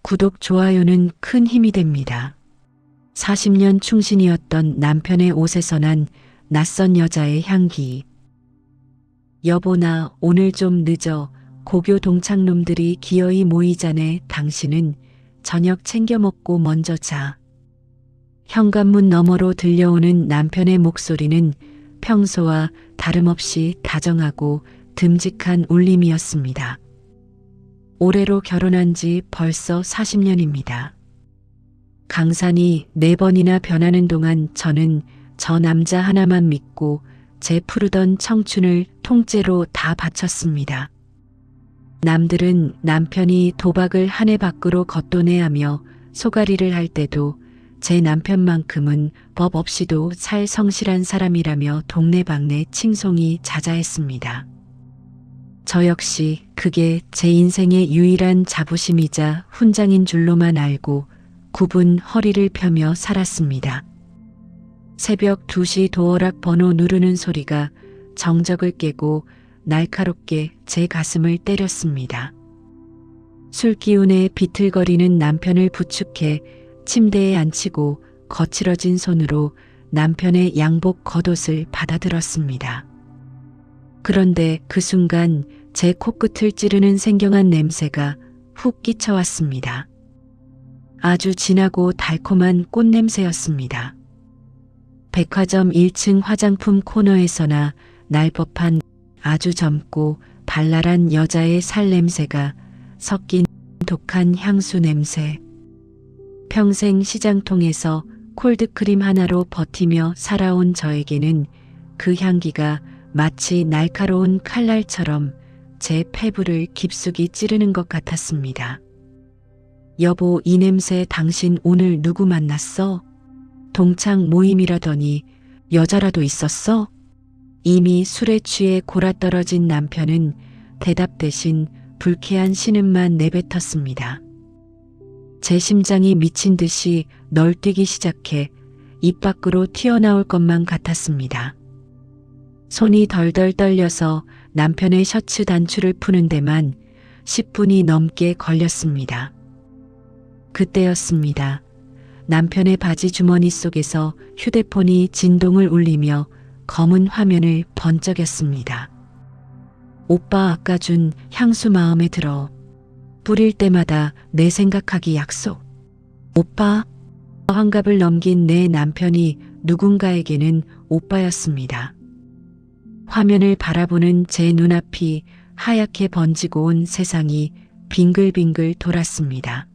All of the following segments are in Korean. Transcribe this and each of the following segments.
구독, 좋아요는 큰 힘이 됩니다. 40년 충신이었던 남편의 옷에서 난 낯선 여자의 향기. 여보, 나 오늘 좀 늦어. 고교 동창놈들이 기어이 모이자네. 당신은 저녁 챙겨 먹고 먼저 자. 현관문 너머로 들려오는 남편의 목소리는 평소와 다름없이 다정하고 듬직한 울림이었습니다. 올해로 결혼한 지 벌써 40년입니다. 강산이 4번이나 변하는 동안 저는 저 남자 하나만 믿고 제 푸르던 청춘을 통째로 다 바쳤습니다. 남들은 남편이 도박을 한 해 밖으로 걷도내하며 소가리를 할 때도 제 남편만큼은 법 없이도 살 성실한 사람이라며 동네방네 칭송이 자자했습니다. 저 역시 그게 제 인생의 유일한 자부심이자 훈장인 줄로만 알고 굽은 허리를 펴며 살았습니다. 새벽 2시 도어락 번호 누르는 소리가 정적을 깨고 날카롭게 제 가슴을 때렸습니다. 술기운에 비틀거리는 남편을 부축해 침대에 앉히고 거칠어진 손으로 남편의 양복 겉옷을 받아들었습니다. 그런데 그 순간 제 코끝을 찌르는 생경한 냄새가 훅 끼쳐왔습니다. 아주 진하고 달콤한 꽃냄새였습니다. 백화점 1층 화장품 코너에서나 날 법한 아주 젊고 발랄한 여자의 살 냄새가 섞인 독한 향수 냄새. 평생 시장통에서 콜드크림 하나로 버티며 살아온 저에게는 그 향기가 마치 날카로운 칼날처럼 제 폐부를 깊숙이 찌르는 것 같았습니다. 여보, 이 냄새 당신 오늘 누구 만났어? 동창 모임이라더니 여자라도 있었어? 이미 술에 취해 골아떨어진 남편은 대답 대신 불쾌한 신음만 내뱉었습니다. 제 심장이 미친 듯이 널뛰기 시작해 입 밖으로 튀어나올 것만 같았습니다. 손이 덜덜 떨려서 남편의 셔츠 단추를 푸는 데만 10분이 넘게 걸렸습니다. 그때였습니다. 남편의 바지 주머니 속에서 휴대폰이 진동을 울리며 검은 화면을 번쩍였습니다. 오빠 아까 준 향수 마음에 들어. 뿌릴 때마다 내 생각하기 약속. 오빠. 환갑을 넘긴 내 남편이 누군가에게는 오빠였습니다. 화면을 바라보는 제 눈앞이 하얗게 번지고 온 세상이 빙글빙글 돌았습니다.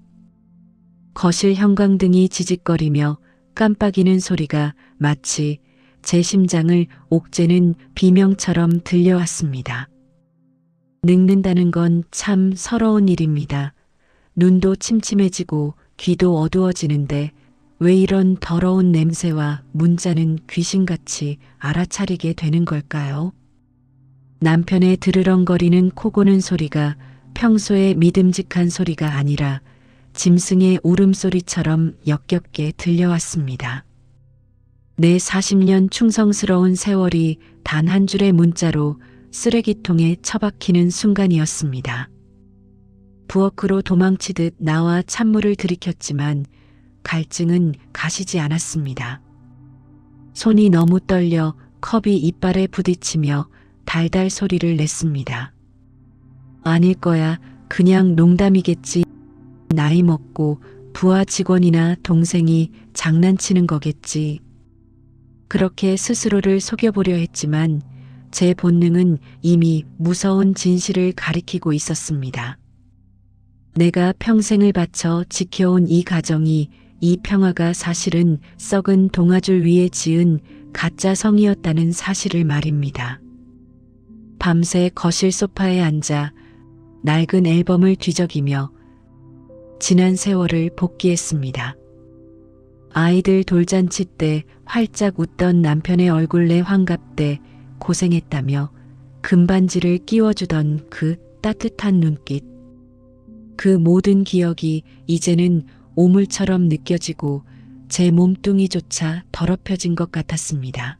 거실 형광등이 지직거리며 깜빡이는 소리가 마치 제 심장을 옥죄는 비명처럼 들려왔습니다. 늙는다는 건 참 서러운 일입니다. 눈도 침침해지고 귀도 어두워지는데 왜 이런 더러운 냄새와 문자는 귀신같이 알아차리게 되는 걸까요? 남편의 드르렁거리는 코 고는 소리가 평소의 믿음직한 소리가 아니라 짐승의 울음소리처럼 역겹게 들려왔습니다. 내 40년 충성스러운 세월이 단 한 줄의 문자로 쓰레기통에 처박히는 순간이었습니다. 부엌으로 도망치듯 나와 찬물을 들이켰지만 갈증은 가시지 않았습니다. 손이 너무 떨려 컵이 이빨에 부딪히며 달달 소리를 냈습니다. 아닐 거야. 그냥 농담이겠지. 나이 먹고 부하 직원이나 동생이 장난치는 거겠지. 그렇게 스스로를 속여보려 했지만 제 본능은 이미 무서운 진실을 가리키고 있었습니다. 내가 평생을 바쳐 지켜온 이 가정이, 이 평화가 사실은 썩은 동아줄 위에 지은 가짜 성이었다는 사실을 말입니다. 밤새 거실 소파에 앉아 낡은 앨범을 뒤적이며 지난 세월을 복기했습니다. 아이들 돌잔치 때 활짝 웃던 남편의 얼굴 내 환갑 때 고생했다며 금반지를 끼워주던 그 따뜻한 눈빛. 그 모든 기억이 이제는 오물처럼 느껴지고 제 몸뚱이조차 더럽혀진 것 같았습니다.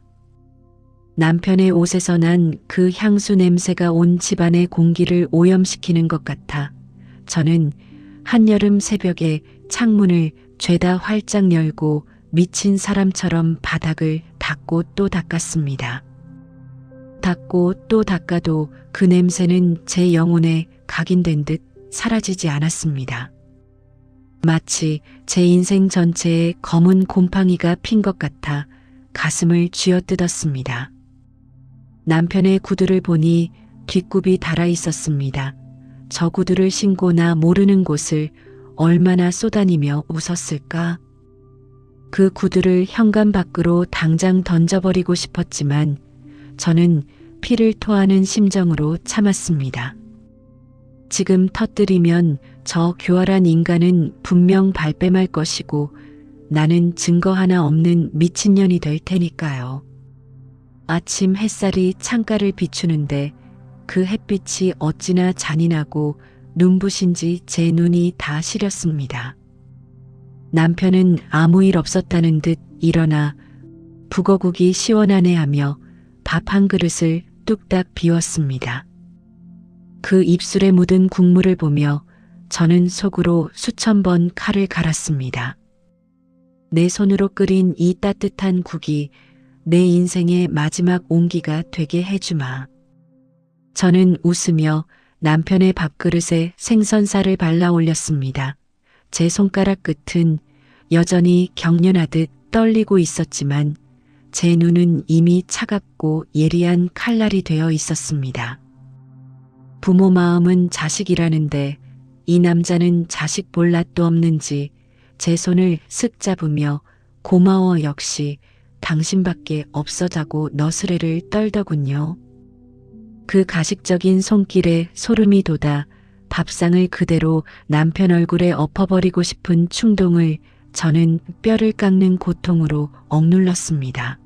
남편의 옷에서 난 그 향수 냄새가 온 집안의 공기를 오염시키는 것 같아 저는 한여름 새벽에 창문을 죄다 활짝 열고 미친 사람처럼 바닥을 닦고 또 닦았습니다. 닦고 또 닦아도 그 냄새는 제 영혼에 각인된 듯 사라지지 않았습니다. 마치 제 인생 전체에 검은 곰팡이가 핀 것 같아 가슴을 쥐어뜯었습니다. 남편의 구두를 보니 뒷굽이 달아 있었습니다. 저 구두를 신고 나 모르는 곳을 얼마나 쏘다니며 웃었을까? 그 구두를 현관 밖으로 당장 던져버리고 싶었지만 저는 피를 토하는 심정으로 참았습니다. 지금 터뜨리면 저 교활한 인간은 분명 발뺌할 것이고 나는 증거 하나 없는 미친년이 될 테니까요. 아침 햇살이 창가를 비추는데 그 햇빛이 어찌나 잔인하고 눈부신지 제 눈이 다 시렸습니다. 남편은 아무 일 없었다는 듯 일어나 북어국이 시원하네 하며 밥 한 그릇을 뚝딱 비웠습니다. 그 입술에 묻은 국물을 보며 저는 속으로 수천 번 칼을 갈았습니다. 내 손으로 끓인 이 따뜻한 국이 내 인생의 마지막 온기가 되게 해주마. 저는 웃으며 남편의 밥그릇에 생선살을 발라 올렸습니다. 제 손가락 끝은 여전히 경련하듯 떨리고 있었지만 제 눈은 이미 차갑고 예리한 칼날이 되어 있었습니다. 부모 마음은 자식이라는데 이 남자는 자식 볼 낯도 없는지 제 손을 쓱 잡으며 고마워 역시 당신밖에 없어자고 너스레를 떨더군요. 그 가식적인 손길에 소름이 돋아 밥상을 그대로 남편 얼굴에 엎어버리고 싶은 충동을 저는 뼈를 깎는 고통으로 억눌렀습니다.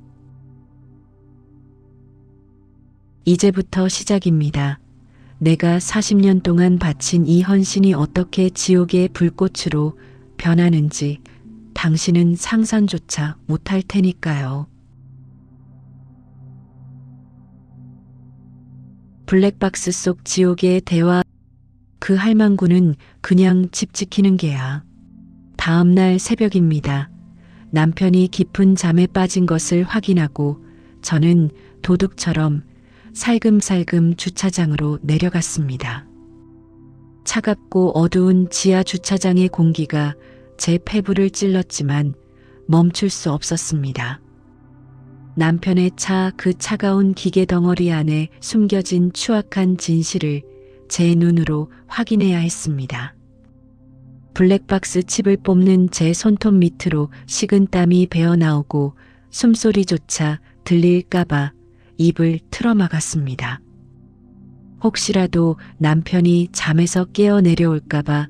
이제부터 시작입니다. 내가 40년 동안 바친 이 헌신이 어떻게 지옥의 불꽃으로 변하는지 당신은 상상조차 못할 테니까요. 블랙박스 속 지옥의 대화. 그 할망구는 그냥 집 지키는 개야. 다음날 새벽입니다. 남편이 깊은 잠에 빠진 것을 확인하고 저는 도둑처럼 살금살금 주차장으로 내려갔습니다. 차갑고 어두운 지하 주차장의 공기가 제 폐부를 찔렀지만 멈출 수 없었습니다. 남편의 차 그 차가운 기계 덩어리 안에 숨겨진 추악한 진실을 제 눈으로 확인해야 했습니다. 블랙박스 칩을 뽑는 제 손톱 밑으로 식은 땀이 배어나오고 숨소리조차 들릴까봐 입을 틀어막았습니다. 혹시라도 남편이 잠에서 깨어 내려올까봐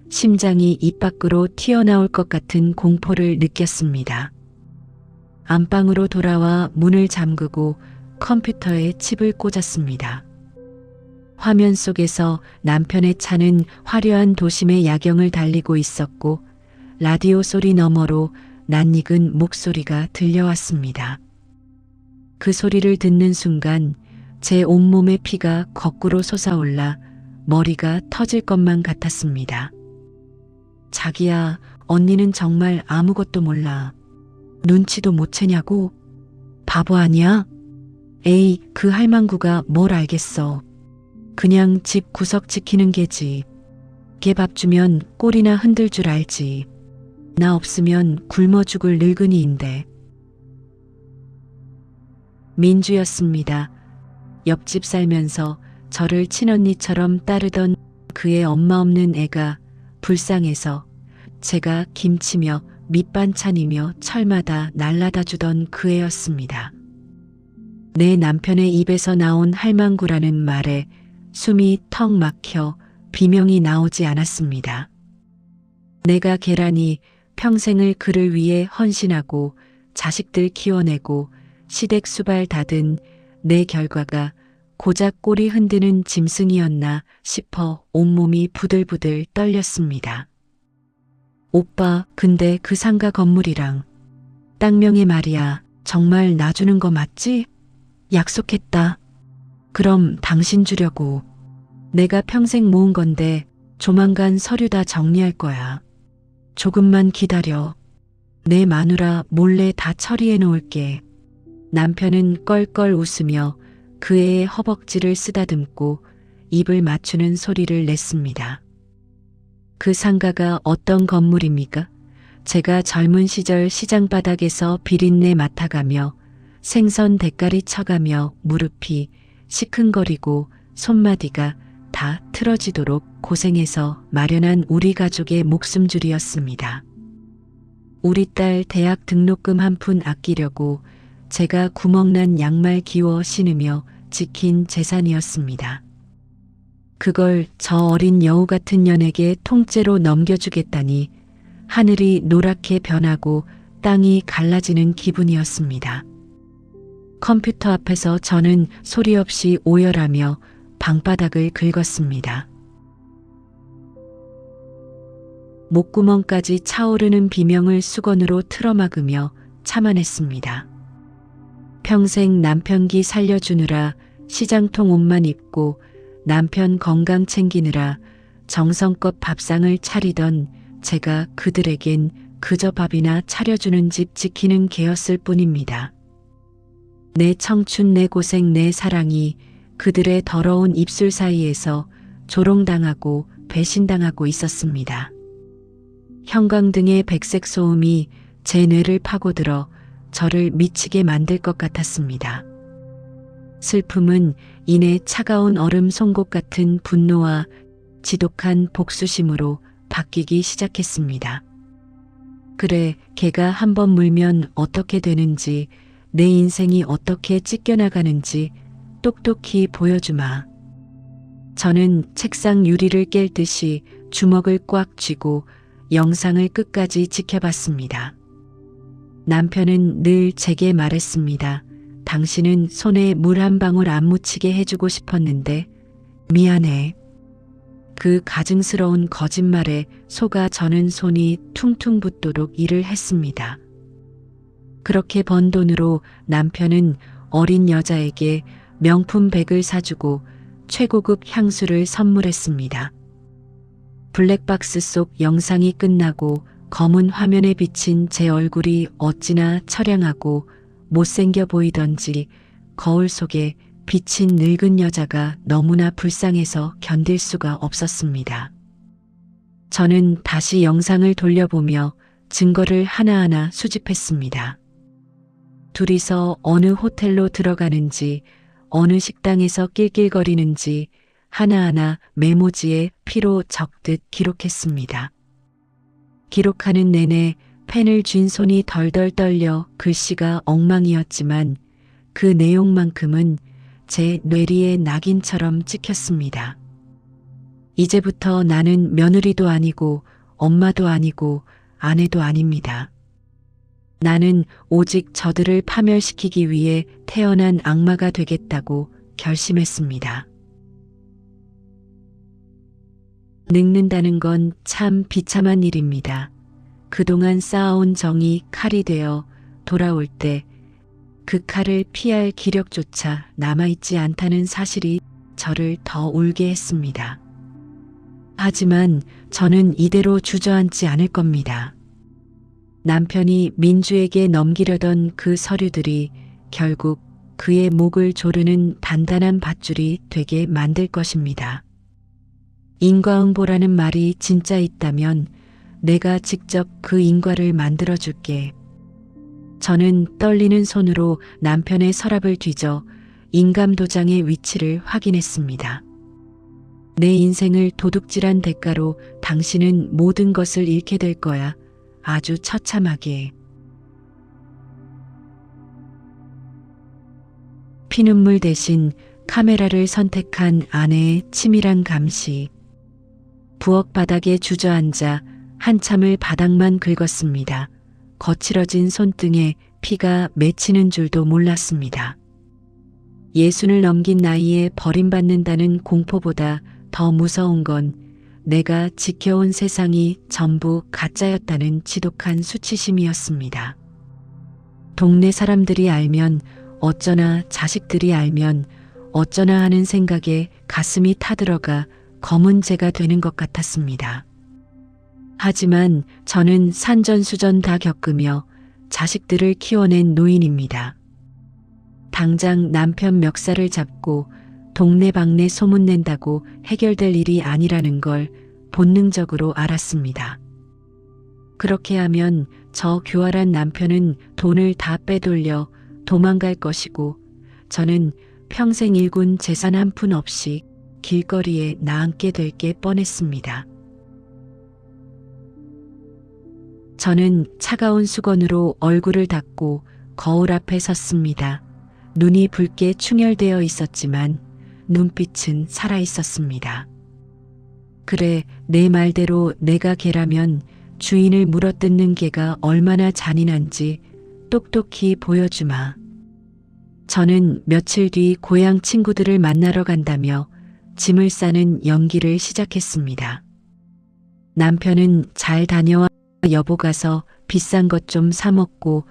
심장이 입 밖으로 튀어나올 것 같은 공포를 느꼈습니다. 안방으로 돌아와 문을 잠그고 컴퓨터에 칩을 꽂았습니다. 화면 속에서 남편의 차는 화려한 도심의 야경을 달리고 있었고 라디오 소리 너머로 낯익은 목소리가 들려왔습니다. 그 소리를 듣는 순간 제 온몸의 피가 거꾸로 솟아올라 머리가 터질 것만 같았습니다. 자기야, 언니는 정말 아무것도 몰라. 눈치도 못 채냐고? 바보 아니야? 에이, 그 할망구가 뭘 알겠어. 그냥 집 구석 지키는 개지. 개 밥 주면 꼬리나 흔들 줄 알지. 나 없으면 굶어 죽을 늙은이인데. 민주였습니다. 옆집 살면서 저를 친언니처럼 따르던 그의 엄마 없는 애가 불쌍해서 제가 김치며 밑반찬이며 철마다 날라다 주던 그 애였습니다. 내 남편의 입에서 나온 할망구라는 말에 숨이 턱 막혀 비명이 나오지 않았습니다. 내가 계란이 평생을 그를 위해 헌신하고 자식들 키워내고 시댁 수발 다든 내 결과가 고작 꼬리 흔드는 짐승이었나 싶어 온몸이 부들부들 떨렸습니다. 오빠, 근데 그 상가 건물이랑 땅명의 말이야. 정말 놔주는 거 맞지? 약속했다. 그럼 당신 주려고. 내가 평생 모은 건데 조만간 서류 다 정리할 거야. 조금만 기다려. 내 마누라 몰래 다 처리해 놓을게. 남편은 껄껄 웃으며 그 애의 허벅지를 쓰다듬고 입을 맞추는 소리를 냈습니다. 그 상가가 어떤 건물입니까? 제가 젊은 시절 시장 바닥에서 비린내 맡아가며 생선 대가리 쳐가며 무릎이 시큰거리고 손마디가 다 틀어지도록 고생해서 마련한 우리 가족의 목숨줄이었습니다. 우리 딸 대학 등록금 한 푼 아끼려고 제가 구멍난 양말 기워 신으며 지킨 재산이었습니다. 그걸 저 어린 여우 같은 년에게 통째로 넘겨주겠다니 하늘이 노랗게 변하고 땅이 갈라지는 기분이었습니다. 컴퓨터 앞에서 저는 소리 없이 오열하며 방바닥을 긁었습니다. 목구멍까지 차오르는 비명을 수건으로 틀어막으며 참아냈습니다. 평생 남편 기 살려주느라 시장통 옷만 입고 남편 건강 챙기느라 정성껏 밥상을 차리던 제가 그들에겐 그저 밥이나 차려주는 집 지키는 개였을 뿐입니다. 내 청춘, 내 고생, 내 사랑이 그들의 더러운 입술 사이에서 조롱당하고 배신당하고 있었습니다. 형광등의 백색 소음이 제 뇌를 파고들어 저를 미치게 만들 것 같았습니다. 슬픔은 이내 차가운 얼음 송곳 같은 분노와 지독한 복수심으로 바뀌기 시작했습니다. 그래, 걔가 한번 물면 어떻게 되는지, 내 인생이 어떻게 찢겨나가는지 똑똑히 보여주마. 저는 책상 유리를 깰 듯이 주먹을 꽉 쥐고 영상을 끝까지 지켜봤습니다. 남편은 늘 제게 말했습니다. 당신은 손에 물 한 방울 안 묻히게 해주고 싶었는데 미안해. 그 가증스러운 거짓말에 속아 저는 손이 퉁퉁 붓도록 일을 했습니다. 그렇게 번 돈으로 남편은 어린 여자에게 명품 백을 사주고 최고급 향수를 선물했습니다. 블랙박스 속 영상이 끝나고 검은 화면에 비친 제 얼굴이 어찌나 처량하고 못생겨 보이던지 거울 속에 비친 늙은 여자가 너무나 불쌍해서 견딜 수가 없었습니다. 저는 다시 영상을 돌려보며 증거를 하나하나 수집했습니다. 둘이서 어느 호텔로 들어가는지, 어느 식당에서 낄낄거리는지 하나하나 메모지에 피로 적듯 기록했습니다. 기록하는 내내 펜을 쥔 손이 덜덜 떨려 글씨가 엉망이었지만 그 내용만큼은 제 뇌리에 낙인처럼 찍혔습니다. 이제부터 나는 며느리도 아니고 엄마도 아니고 아내도 아닙니다. 나는 오직 저들을 파멸시키기 위해 태어난 악마가 되겠다고 결심했습니다. 늙는다는 건 참 비참한 일입니다. 그동안 쌓아온 정이 칼이 되어 돌아올 때 그 칼을 피할 기력조차 남아있지 않다는 사실이 저를 더 울게 했습니다. 하지만 저는 이대로 주저앉지 않을 겁니다. 남편이 민주에게 넘기려던 그 서류들이 결국 그의 목을 조르는 단단한 밧줄이 되게 만들 것입니다. 인과응보라는 말이 진짜 있다면 내가 직접 그 인과를 만들어줄게. 저는 떨리는 손으로 남편의 서랍을 뒤져 인감도장의 위치를 확인했습니다. 내 인생을 도둑질한 대가로 당신은 모든 것을 잃게 될 거야. 아주 처참하게. 피눈물 대신 카메라를 선택한 아내의 치밀한 감시. 부엌 바닥에 주저앉아 한참을 바닥만 긁었습니다. 거칠어진 손등에 피가 맺히는 줄도 몰랐습니다. 예순을 넘긴 나이에 버림받는다는 공포보다 더 무서운 건 내가 지켜온 세상이 전부 가짜였다는 지독한 수치심이었습니다. 동네 사람들이 알면 어쩌나, 자식들이 알면 어쩌나 하는 생각에 가슴이 타들어가 검은 재가 되는 것 같았습니다. 하지만 저는 산전수전 다 겪으며 자식들을 키워낸 노인입니다. 당장 남편 멱살을 잡고 동네방네 소문낸다고 해결될 일이 아니라는 걸 본능적으로 알았습니다. 그렇게 하면 저 교활한 남편은 돈을 다 빼돌려 도망갈 것이고 저는 평생 일군 재산 한 푼 없이 길거리에 나앉게 될 게 뻔했습니다. 저는 차가운 수건으로 얼굴을 닦고 거울 앞에 섰습니다. 눈이 붉게 충혈되어 있었지만 눈빛은 살아 있었습니다. 그래, 내 말대로 내가 개라면 주인을 물어뜯는 개가 얼마나 잔인한지 똑똑히 보여주마. 저는 며칠 뒤 고향 친구들을 만나러 간다며 짐을 싸는 연기를 시작했습니다. 남편은 잘 다녀와 여보 가서 비싼 것 좀 사 먹고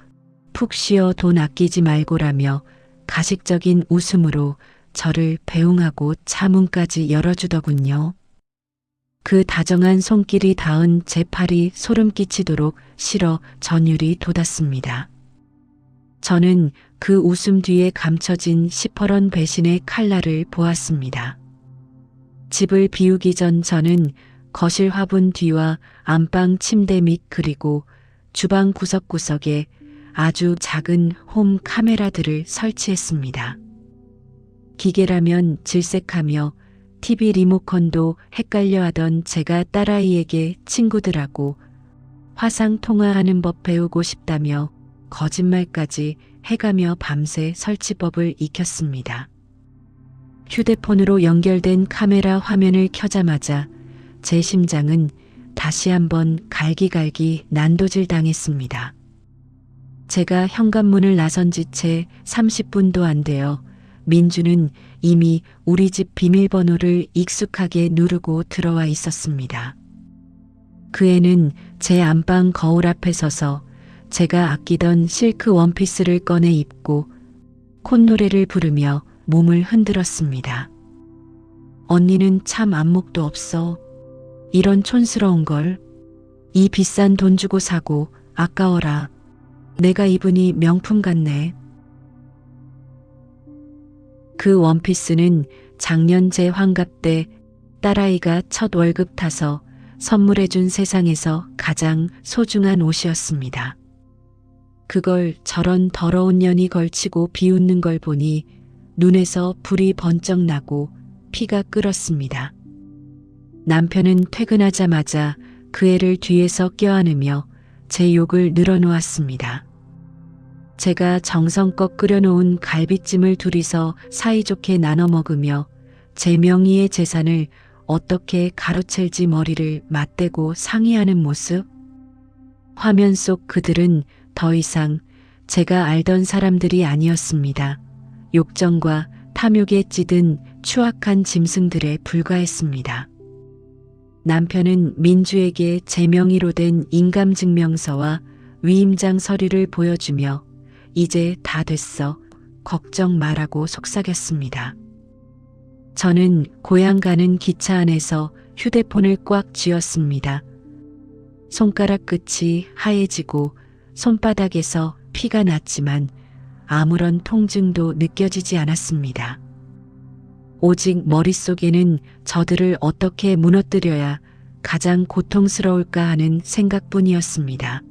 푹 쉬어 돈 아끼지 말고라며 가식적인 웃음으로 저를 배웅하고 차문까지 열어주더군요. 그 다정한 손길이 닿은 제 팔이 소름 끼치도록 실어 전율이 돋았습니다. 저는 그 웃음 뒤에 감춰진 시퍼런 배신의 칼날을 보았습니다. 집을 비우기 전 저는 거실 화분 뒤와 안방 침대 밑 그리고 주방 구석구석에 아주 작은 홈 카메라들을 설치했습니다. 기계라면 질색하며 TV 리모컨도 헷갈려 하던 제가 딸아이에게 친구들하고 화상 통화하는 법 배우고 싶다며 거짓말까지 해가며 밤새 설치법을 익혔습니다. 휴대폰으로 연결된 카메라 화면을 켜자마자 제 심장은 다시 한번 갈기갈기 난도질 당했습니다. 제가 현관문을 나선 지 채 30분도 안 되어 민주는 이미 우리 집 비밀번호를 익숙하게 누르고 들어와 있었습니다. 그 애는 제 안방 거울 앞에 서서 제가 아끼던 실크 원피스를 꺼내 입고 콧노래를 부르며 몸을 흔들었습니다. 언니는 참 안목도 없어. 이런 촌스러운 걸. 이 비싼 돈 주고 사고 아까워라. 내가 입으니 명품 같네. 그 원피스는 작년 제 환갑 때 딸아이가 첫 월급 타서 선물해준 세상에서 가장 소중한 옷이었습니다. 그걸 저런 더러운 년이 걸치고 비웃는 걸 보니 눈에서 불이 번쩍 나고 피가 끓었습니다. 남편은 퇴근하자마자 그 애를 뒤에서 껴안으며 제 욕을 늘어놓았습니다. 제가 정성껏 끓여놓은 갈비찜을 둘이서 사이좋게 나눠 먹으며 제 명의의 재산을 어떻게 가로챌지 머리를 맞대고 상의하는 모습? 화면 속 그들은 더 이상 제가 알던 사람들이 아니었습니다. 욕정과 탐욕에 찌든 추악한 짐승들에 불과했습니다. 남편은 민주에게 제 명의로 된 인감증명서와 위임장 서류를 보여주며 이제 다 됐어. 걱정 말라고 속삭였습니다. 저는 고향 가는 기차 안에서 휴대폰을 꽉 쥐었습니다. 손가락 끝이 하얘지고 손바닥에서 피가 났지만 아무런 통증도 느껴지지 않았습니다. 오직 머릿속에는 저들을 어떻게 무너뜨려야 가장 고통스러울까 하는 생각뿐이었습니다.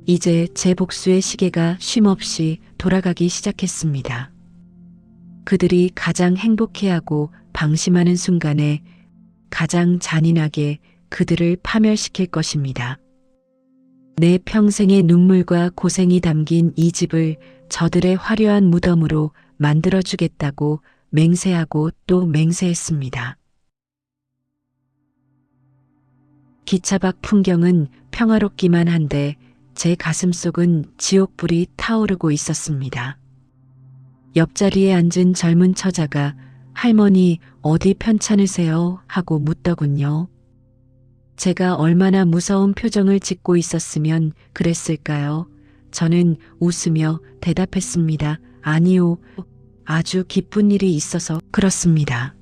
이제 제 복수의 시계가 쉼없이 돌아가기 시작했습니다. 그들이 가장 행복해하고 방심하는 순간에 가장 잔인하게 그들을 파멸시킬 것입니다. 내 평생의 눈물과 고생이 담긴 이 집을 저들의 화려한 무덤으로 만들어주겠다고 맹세하고 또 맹세했습니다. 기차 밖 풍경은 평화롭기만 한데 제 가슴속은 지옥불이 타오르고 있었습니다. 옆자리에 앉은 젊은 처자가 할머니 어디 편찮으세요? 하고 묻더군요. 제가 얼마나 무서운 표정을 짓고 있었으면 그랬을까요? 저는 웃으며 대답했습니다. 아니요. 아주 기쁜 일이 있어서 그렇습니다.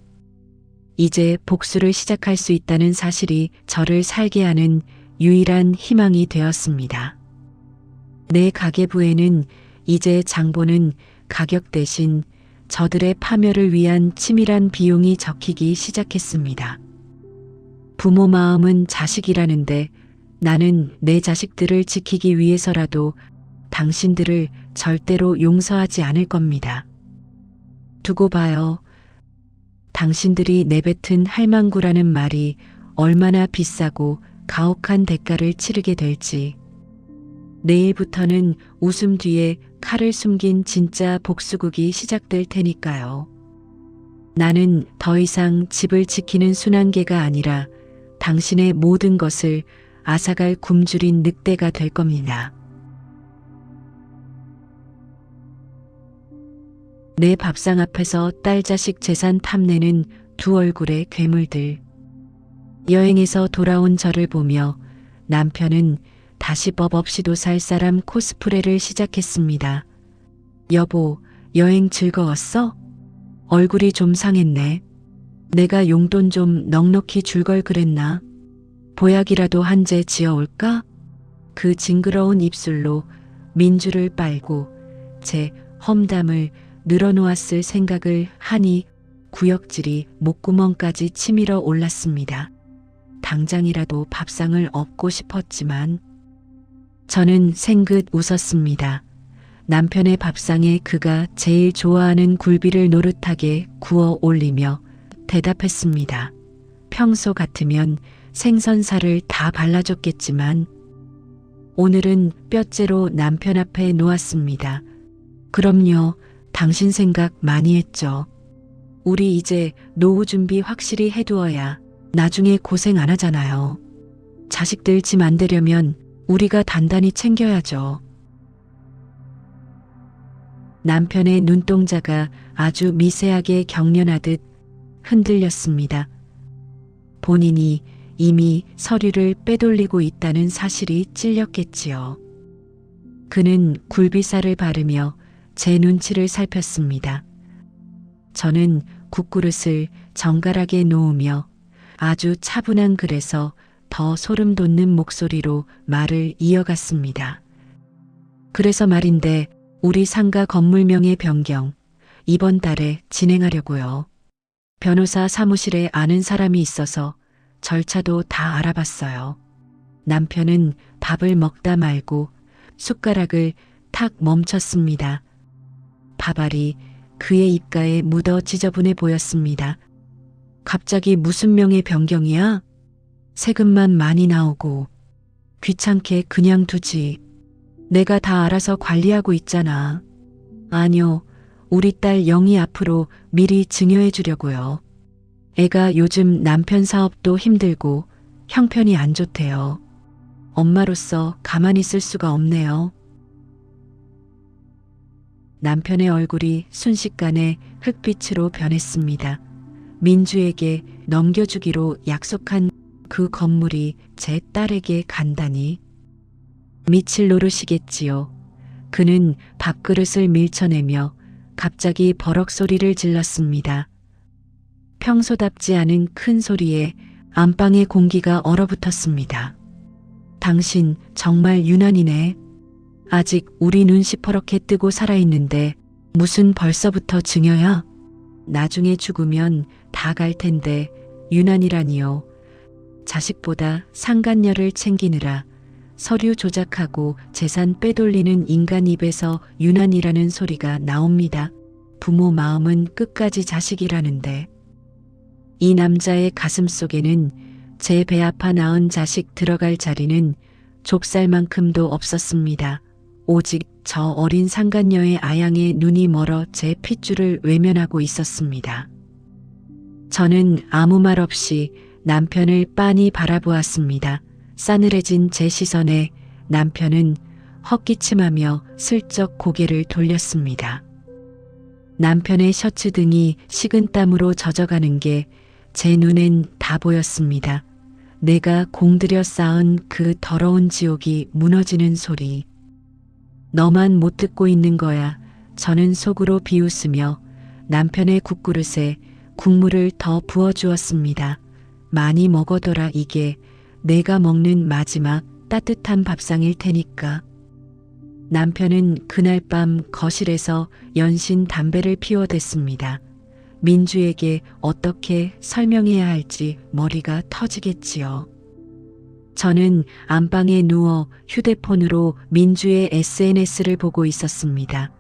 이제 복수를 시작할 수 있다는 사실이 저를 살게 하는 유일한 희망이 되었습니다. 내 가계부에는 이제 장보는 가격 대신 저들의 파멸을 위한 치밀한 비용이 적히기 시작했습니다. 부모 마음은 자식이라는데 나는 내 자식들을 지키기 위해서라도 당신들을 절대로 용서하지 않을 겁니다. 두고 봐요. 당신들이 내뱉은 할망구라는 말이 얼마나 비싸고 가혹한 대가를 치르게 될지. 내일부터는 웃음 뒤에 칼을 숨긴 진짜 복수극이 시작될 테니까요. 나는 더 이상 집을 지키는 순환개가 아니라 당신의 모든 것을 앗아갈 굶주린 늑대가 될 겁니다. 내 밥상 앞에서 딸 자식 재산 탐내는 두 얼굴의 괴물들. 여행에서 돌아온 저를 보며 남편은 다시 법 없이도 살 사람 코스프레를 시작했습니다. 여보, 여행 즐거웠어? 얼굴이 좀 상했네. 내가 용돈 좀 넉넉히 줄 걸 그랬나? 보약이라도 한 재 지어올까? 그 징그러운 입술로 민주를 빨고 제 험담을 늘어놓았을 생각을 하니 구역질이 목구멍까지 치밀어 올랐습니다. 당장이라도 밥상을 엎고 싶었지만 저는 생긋 웃었습니다. 남편의 밥상에 그가 제일 좋아하는 굴비를 노릇하게 구워 올리며 대답했습니다. 평소 같으면 생선살을 다 발라줬겠지만 오늘은 뼈째로 남편 앞에 놓았습니다. 그럼요, 당신 생각 많이 했죠. 우리 이제 노후 준비 확실히 해두어야 나중에 고생 안 하잖아요. 자식들 짐 안 되려면 우리가 단단히 챙겨야죠. 남편의 눈동자가 아주 미세하게 경련하듯 흔들렸습니다. 본인이 이미 서류를 빼돌리고 있다는 사실이 찔렸겠지요. 그는 굴비살을 바르며 제 눈치를 살폈습니다. 저는 국그릇을 정갈하게 놓으며 아주 차분한 글에서 더 소름 돋는 목소리로 말을 이어갔습니다. 그래서 말인데 우리 상가 건물명의 변경 이번 달에 진행하려고요. 변호사 사무실에 아는 사람이 있어서 절차도 다 알아봤어요. 남편은 밥을 먹다 말고 숟가락을 탁 멈췄습니다. 밥알이 그의 입가에 묻어 지저분해 보였습니다. 갑자기 무슨 명의 변경이야? 세금만 많이 나오고 귀찮게 그냥 두지. 내가 다 알아서 관리하고 있잖아. 아니요, 우리 딸 영희 앞으로 미리 증여해 주려고요. 애가 요즘 남편 사업도 힘들고 형편이 안 좋대요. 엄마로서 가만히 있을 수가 없네요. 남편의 얼굴이 순식간에 흑빛으로 변했습니다. 민주에게 넘겨주기로 약속한 그 건물이 제 딸에게 간다니. 미칠 노릇이겠지요. 그는 밥그릇을 밀쳐내며 갑자기 버럭 소리를 질렀습니다. 평소답지 않은 큰 소리에 안방의 공기가 얼어붙었습니다. 당신 정말 유난이네. 아직 우리 눈 시퍼렇게 뜨고 살아있는데 무슨 벌써부터 증여야? 나중에 죽으면 다 갈 텐데 유난이라니요. 자식보다 상간녀를 챙기느라 서류 조작하고 재산 빼돌리는 인간 입에서 유난이라는 소리가 나옵니다. 부모 마음은 끝까지 자식이라는데. 이 남자의 가슴 속에는 제 배 아파 낳은 자식 들어갈 자리는 좁쌀만큼도 없었습니다. 오직 저 어린 상간녀의 아양에 눈이 멀어 제 핏줄을 외면하고 있었습니다. 저는 아무 말 없이 남편을 빤히 바라보았습니다. 싸늘해진 제 시선에 남편은 헛기침하며 슬쩍 고개를 돌렸습니다. 남편의 셔츠 등이 식은땀으로 젖어가는 게 제 눈엔 다 보였습니다. 내가 공들여 쌓은 그 더러운 지옥이 무너지는 소리. 너만 못 듣고 있는 거야. 저는 속으로 비웃으며 남편의 국그릇에 국물을 더 부어주었습니다. 많이 먹어둬라. 이게 내가 먹는 마지막 따뜻한 밥상일 테니까. 남편은 그날 밤 거실에서 연신 담배를 피워댔습니다. 민주에게 어떻게 설명해야 할지 머리가 터지겠지요. 저는 안방에 누워 휴대폰으로 민주의 SNS를 보고 있었습니다.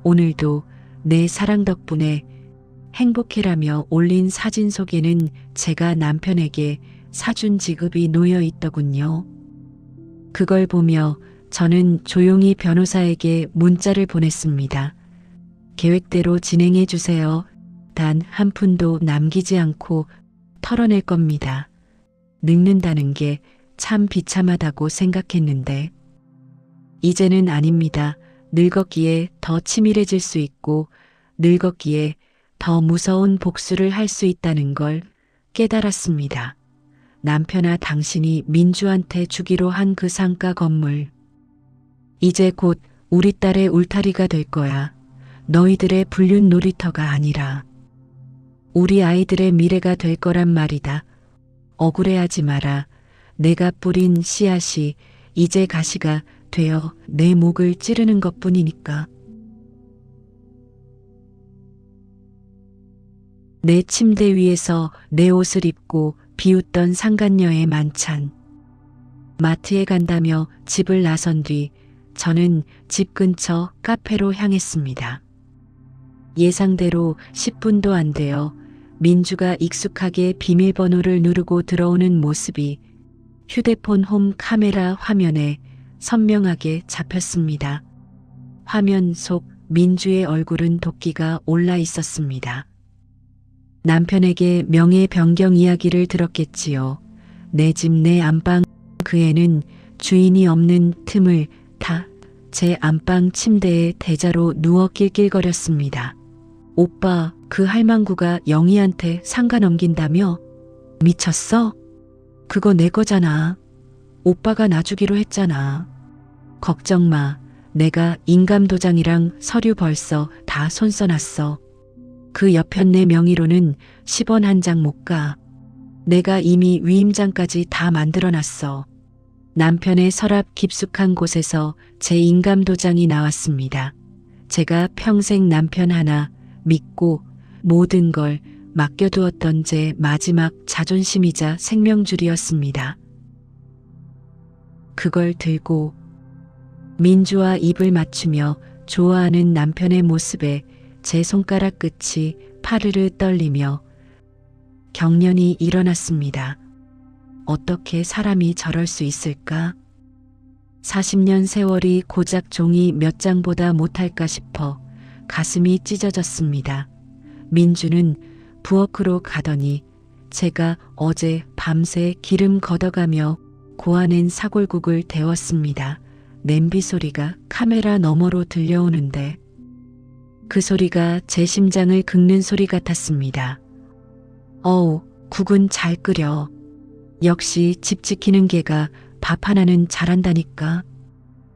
오늘도 내 사랑 덕분에 행복해라며 올린 사진 속에는 제가 남편에게 사준 지급이 놓여 있더군요. 그걸 보며 저는 조용히 변호사에게 문자를 보냈습니다. 계획대로 진행해 주세요. 단 한 푼도 남기지 않고 털어낼 겁니다. 늙는다는 게 참 비참하다고 생각했는데 이제는 아닙니다. 늙었기에 더 치밀해질 수 있고 늙었기에 더 무서운 복수를 할 수 있다는 걸 깨달았습니다. 남편아, 당신이 민주한테 주기로 한 그 상가 건물. 이제 곧 우리 딸의 울타리가 될 거야. 너희들의 불륜 놀이터가 아니라 우리 아이들의 미래가 될 거란 말이다. 억울해하지 마라. 내가 뿌린 씨앗이 이제 가시가 되어 내 목을 찌르는 것뿐이니까. 내 침대 위에서 내 옷을 입고 비웃던 상간녀의 만찬. 마트에 간다며 집을 나선 뒤 저는 집 근처 카페로 향했습니다. 예상대로 10분도 안 되어 민주가 익숙하게 비밀번호를 누르고 들어오는 모습이 휴대폰 홈 카메라 화면에 선명하게 잡혔습니다. 화면 속 민주의 얼굴은 도끼가 올라 있었습니다. 남편에게 명예 변경 이야기를 들었겠지요. 내 집 내 안방. 그 애는 주인이 없는 틈을 타 제 안방 침대에 대자로 누워 낄낄거렸습니다. 오빠, 그 할망구가 영희한테 상가 넘긴다며? 미쳤어? 그거 내 거잖아. 오빠가 놔주기로 했잖아. 걱정 마. 내가 인감도장이랑 서류 벌써 다 손써놨어. 그 여편 내 명의로는 10원 한 장 못 가. 내가 이미 위임장까지 다 만들어놨어. 남편의 서랍 깊숙한 곳에서 제 인감도장이 나왔습니다. 제가 평생 남편 하나 믿고 모든 걸 맡겨두었던 제 마지막 자존심이자 생명줄이었습니다. 그걸 들고 민주와 입을 맞추며 좋아하는 남편의 모습에 제 손가락 끝이 파르르 떨리며 경련이 일어났습니다. 어떻게 사람이 저럴 수 있을까? 40년 세월이 고작 종이 몇 장보다 못할까 싶어 가슴이 찢어졌습니다. 민주는 부엌으로 가더니 제가 어제 밤새 기름 걷어가며 고아낸 사골국을 데웠습니다. 냄비 소리가 카메라 너머로 들려오는데 그 소리가 제 심장을 긁는 소리 같았습니다. 어우, 국은 잘 끓여. 역시 집 지키는 개가 밥 하나는 잘한다니까.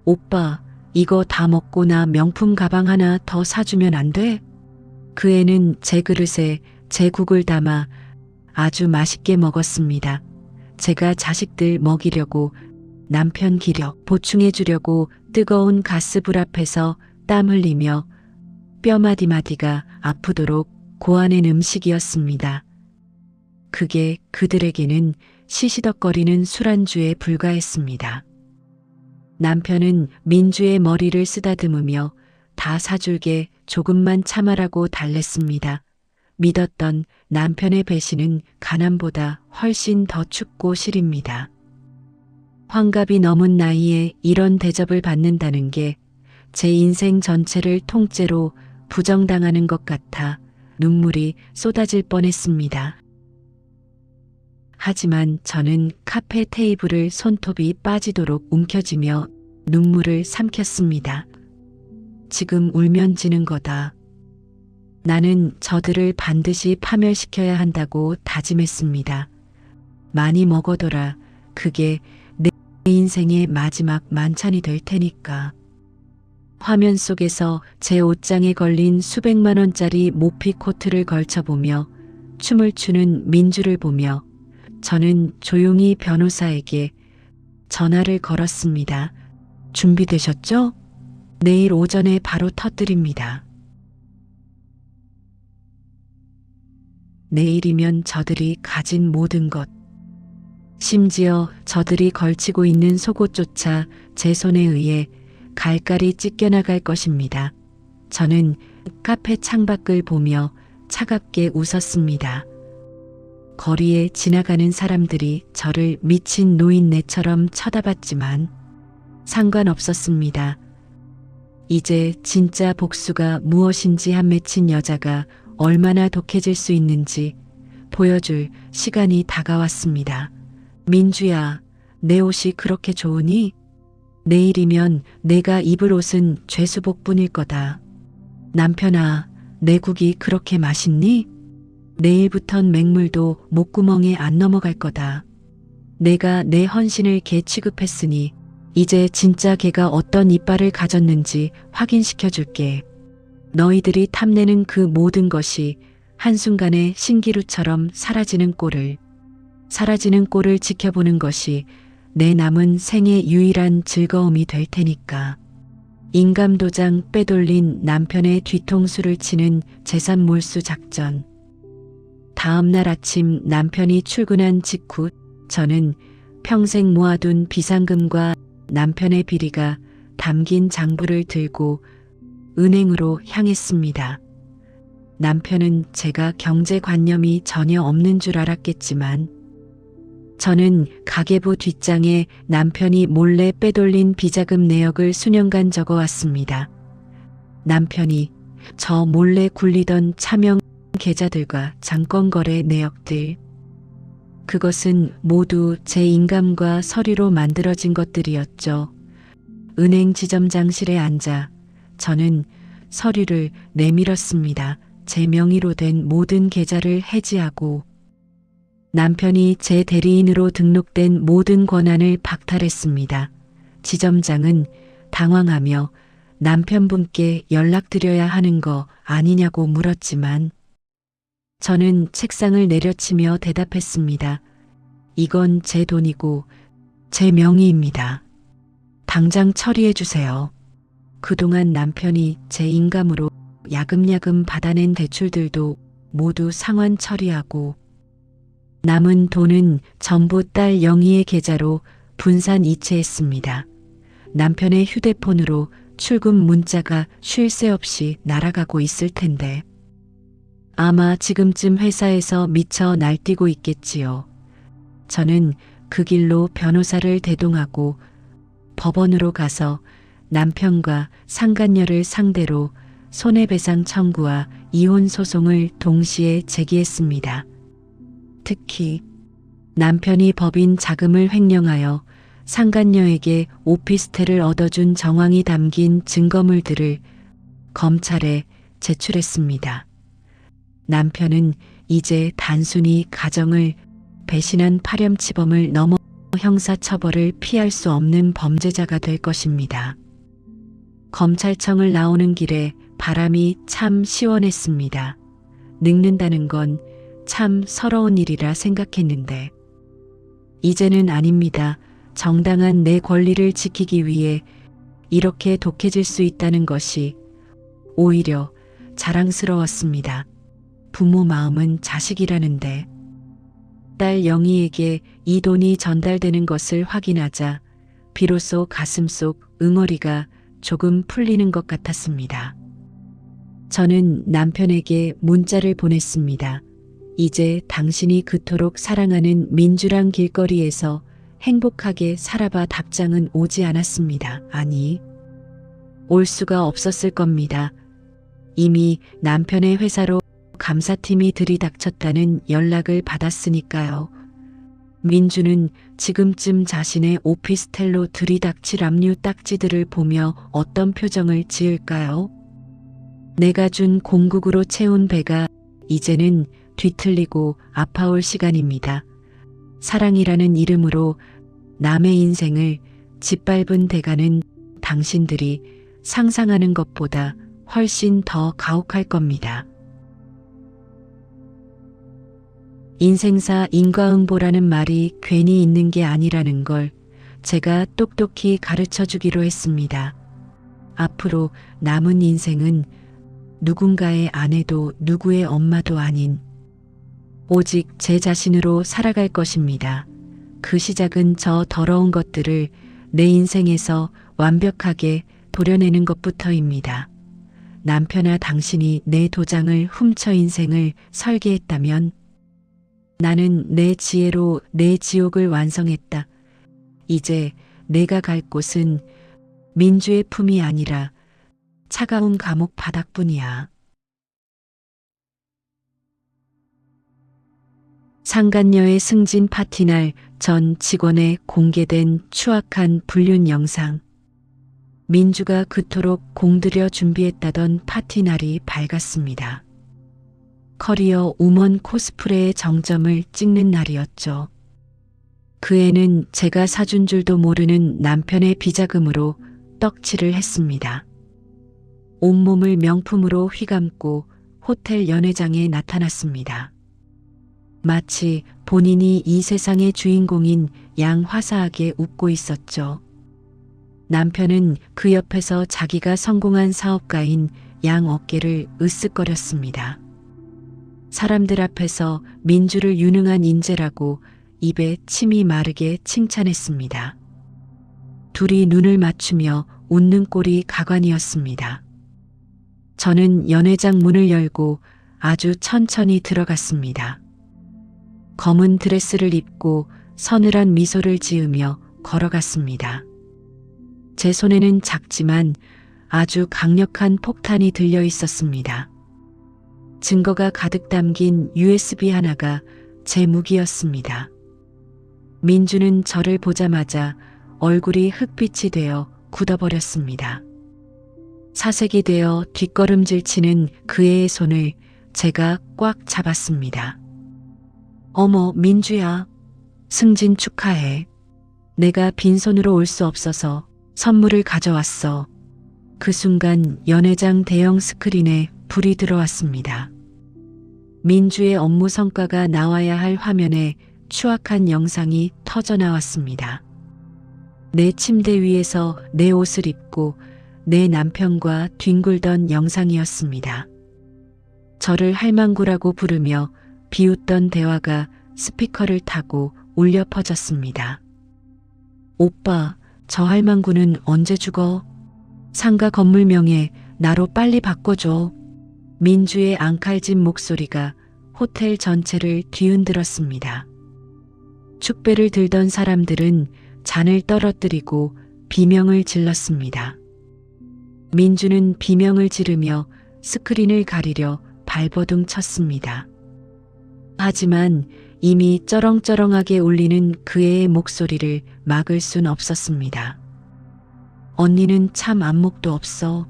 오빠, 이거 다 먹고 나 명품 가방 하나 더 사주면 안 돼? 그 애는 제 그릇에 제 국을 담아 아주 맛있게 먹었습니다. 제가 자식들 먹이려고 남편 기력 보충해 주려고 뜨거운 가스불 앞에서 땀 흘리며 뼈마디마디가 아프도록 고아낸 음식이었습니다. 그게 그들에게는 시시덕거리는 술안주에 불과했습니다. 남편은 민주의 머리를 쓰다듬으며 다 사줄게, 조금만 참아라고 달랬습니다. 믿었던 남편의 배신은 가난보다 훨씬 더 춥고 시립니다. 환갑이 넘은 나이에 이런 대접을 받는다는 게 제 인생 전체를 통째로 부정당하는 것 같아 눈물이 쏟아질 뻔했습니다. 하지만 저는 카페 테이블을 손톱이 빠지도록 움켜쥐며 눈물을 삼켰습니다. 지금 울면 지는 거다. 나는 저들을 반드시 파멸시켜야 한다고 다짐했습니다. 많이 먹어둬라. 그게 내 인생의 마지막 만찬이 될 테니까. 화면 속에서 제 옷장에 걸린 수백만 원짜리 모피 코트를 걸쳐보며 춤을 추는 민주를 보며 저는 조용히 변호사에게 전화를 걸었습니다. 준비되셨죠? 내일 오전에 바로 터뜨립니다. 내일이면 저들이 가진 모든 것, 심지어 저들이 걸치고 있는 속옷조차 제 손에 의해 갈갈이 찢겨나갈 것입니다. 저는 카페 창밖을 보며 차갑게 웃었습니다. 거리에 지나가는 사람들이 저를 미친 노인네처럼 쳐다봤지만 상관없었습니다. 이제 진짜 복수가 무엇인지 한 맺힌 여자가 얼마나 독해질 수 있는지 보여줄 시간이 다가왔습니다. 민주야, 내 옷이 그렇게 좋으니? 내일이면 내가 입을 옷은 죄수복뿐일 거다. 남편아, 내 국이 그렇게 맛있니? 내일부턴 맹물도 목구멍에 안 넘어갈 거다. 내가 내 헌신을 개 취급했으니 이제 진짜 개가 어떤 이빨을 가졌는지 확인시켜 줄게. 너희들이 탐내는 그 모든 것이 한순간에 신기루처럼 사라지는 꼴을 지켜보는 것이 내 남은 생의 유일한 즐거움이 될 테니까. 인감도장 빼돌린 남편의 뒤통수를 치는 재산 몰수 작전. 다음 날 아침 남편이 출근한 직후 저는 평생 모아둔 비상금과 남편의 비리가 담긴 장부를 들고 은행으로 향했습니다. 남편은 제가 경제관념이 전혀 없는 줄 알았겠지만 저는 가계부 뒷장에 남편이 몰래 빼돌린 비자금 내역을 수년간 적어왔습니다. 남편이 저 몰래 굴리던 차명 계좌들과 장권거래 내역들. 그것은 모두 제 인감과 서류로 만들어진 것들이었죠. 은행 지점장실에 앉아 저는 서류를 내밀었습니다. 제 명의로 된 모든 계좌를 해지하고 남편이 제 대리인으로 등록된 모든 권한을 박탈했습니다. 지점장은 당황하며 남편분께 연락드려야 하는 거 아니냐고 물었지만 저는 책상을 내려치며 대답했습니다. 이건 제 돈이고 제 명의입니다. 당장 처리해 주세요. 그동안 남편이 제 인감으로 야금야금 받아낸 대출들도 모두 상환 처리하고 남은 돈은 전부 딸 영희의 계좌로 분산 이체했습니다. 남편의 휴대폰으로 출금 문자가 쉴 새 없이 날아가고 있을 텐데 아마 지금쯤 회사에서 미쳐 날뛰고 있겠지요. 저는 그 길로 변호사를 대동하고 법원으로 가서 남편과 상간녀를 상대로 손해배상 청구와 이혼 소송을 동시에 제기했습니다. 특히 남편이 법인 자금을 횡령하여 상간녀에게 오피스텔을 얻어준 정황이 담긴 증거물들을 검찰에 제출했습니다. 남편은 이제 단순히 가정을 배신한 파렴치범을 넘어 형사처벌을 피할 수 없는 범죄자가 될 것입니다. 검찰청을 나오는 길에 바람이 참 시원했습니다. 늙는다는 건 참 서러운 일이라 생각했는데 이제는 아닙니다. 정당한 내 권리를 지키기 위해 이렇게 독해질 수 있다는 것이 오히려 자랑스러웠습니다. 부모 마음은 자식이라는데 딸 영희에게 이 돈이 전달되는 것을 확인하자 비로소 가슴속 응어리가 조금 풀리는 것 같았습니다. 저는 남편에게 문자를 보냈습니다. 이제 당신이 그토록 사랑하는 민주랑 길거리에서 행복하게 살아봐. 답장은 오지 않았습니다. 아니, 올 수가 없었을 겁니다. 이미 남편의 회사로 감사팀이 들이닥쳤다는 연락을 받았으니까요. 민주는 지금쯤 자신의 오피스텔로 들이닥칠 압류 딱지들을 보며 어떤 표정을 지을까요? 내가 준 공국으로 채운 배가 이제는 뒤틀리고 아파올 시간입니다. 사랑이라는 이름으로 남의 인생을 짓밟은 대가는 당신들이 상상하는 것보다 훨씬 더 가혹할 겁니다. 인생사 인과응보라는 말이 괜히 있는 게 아니라는 걸 제가 똑똑히 가르쳐 주기로 했습니다. 앞으로 남은 인생은 누군가의 아내도 누구의 엄마도 아닌 오직 제 자신으로 살아갈 것입니다. 그 시작은 저 더러운 것들을 내 인생에서 완벽하게 도려내는 것부터입니다. 남편아, 당신이 내 도장을 훔쳐 인생을 설계했다면 나는 내 지혜로 내 지옥을 완성했다. 이제 내가 갈 곳은 민주의 품이 아니라 차가운 감옥 바닥뿐이야. 상간녀의 승진 파티날 전 직원의 공개된 추악한 불륜 영상. 민주가 그토록 공들여 준비했다던 파티날이 밝았습니다. 커리어 우먼 코스프레의 정점을 찍는 날이었죠. 그 애는 제가 사준 줄도 모르는 남편의 비자금으로 떡칠을 했습니다. 온몸을 명품으로 휘감고 호텔 연회장에 나타났습니다. 마치 본인이 이 세상의 주인공인 양 화사하게 웃고 있었죠. 남편은 그 옆에서 자기가 성공한 사업가인 양 어깨를 으쓱거렸습니다. 사람들 앞에서 민주를 유능한 인재라고 입에 침이 마르게 칭찬했습니다. 둘이 눈을 맞추며 웃는 꼴이 가관이었습니다. 저는 연회장 문을 열고 아주 천천히 들어갔습니다. 검은 드레스를 입고 서늘한 미소를 지으며 걸어갔습니다. 제 손에는 작지만 아주 강력한 폭탄이 들려 있었습니다. 증거가 가득 담긴 USB 하나가 제 무기였습니다. 민주는 저를 보자마자 얼굴이 흑빛이 되어 굳어버렸습니다. 사색이 되어 뒷걸음질 치는 그 애의 손을 제가 꽉 잡았습니다. 어머, 민주야. 승진 축하해. 내가 빈손으로 올 수 없어서 선물을 가져왔어. 그 순간 연회장 대형 스크린에 불이 들어왔습니다. 민주의 업무 성과가 나와야 할 화면에 추악한 영상이 터져 나왔습니다. 내 침대 위에서 내 옷을 입고 내 남편과 뒹굴던 영상이었습니다. 저를 할망구라고 부르며 비웃던 대화가 스피커를 타고 울려 퍼졌습니다. 오빠, 저 할망구는 언제 죽어? 상가 건물명에 나로 빨리 바꿔줘. 민주의 앙칼진 목소리가 호텔 전체를 뒤흔들었습니다. 축배를 들던 사람들은 잔을 떨어뜨리고 비명을 질렀습니다. 민주는 비명을 지르며 스크린을 가리려 발버둥 쳤습니다. 하지만 이미 쩌렁쩌렁하게 울리는 그 애의 목소리를 막을 순 없었습니다. 언니는 참 안목도 없어.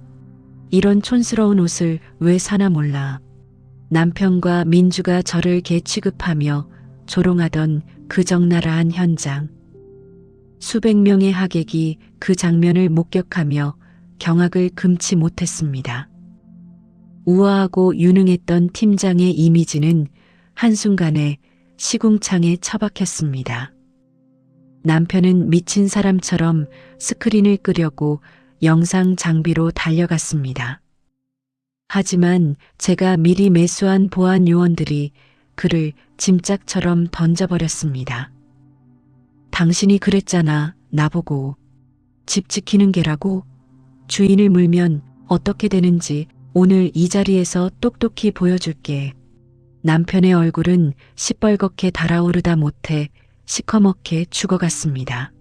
이런 촌스러운 옷을 왜 사나 몰라. 남편과 민주가 저를 개 취급하며 조롱하던 그 적나라한 현장. 수백 명의 하객이 그 장면을 목격하며 경악을 금치 못했습니다. 우아하고 유능했던 팀장의 이미지는 한순간에 시궁창에 처박혔습니다. 남편은 미친 사람처럼 스크린을 끄려고 영상 장비로 달려갔습니다. 하지만 제가 미리 매수한 보안 요원들이 그를 짐짝처럼 던져버렸습니다. 당신이 그랬잖아, 나보고. 집 지키는 게라고? 주인을 물면 어떻게 되는지 오늘 이 자리에서 똑똑히 보여줄게. 남편의 얼굴은 시뻘겋게 달아오르다 못해 시커멓게 죽어갔습니다.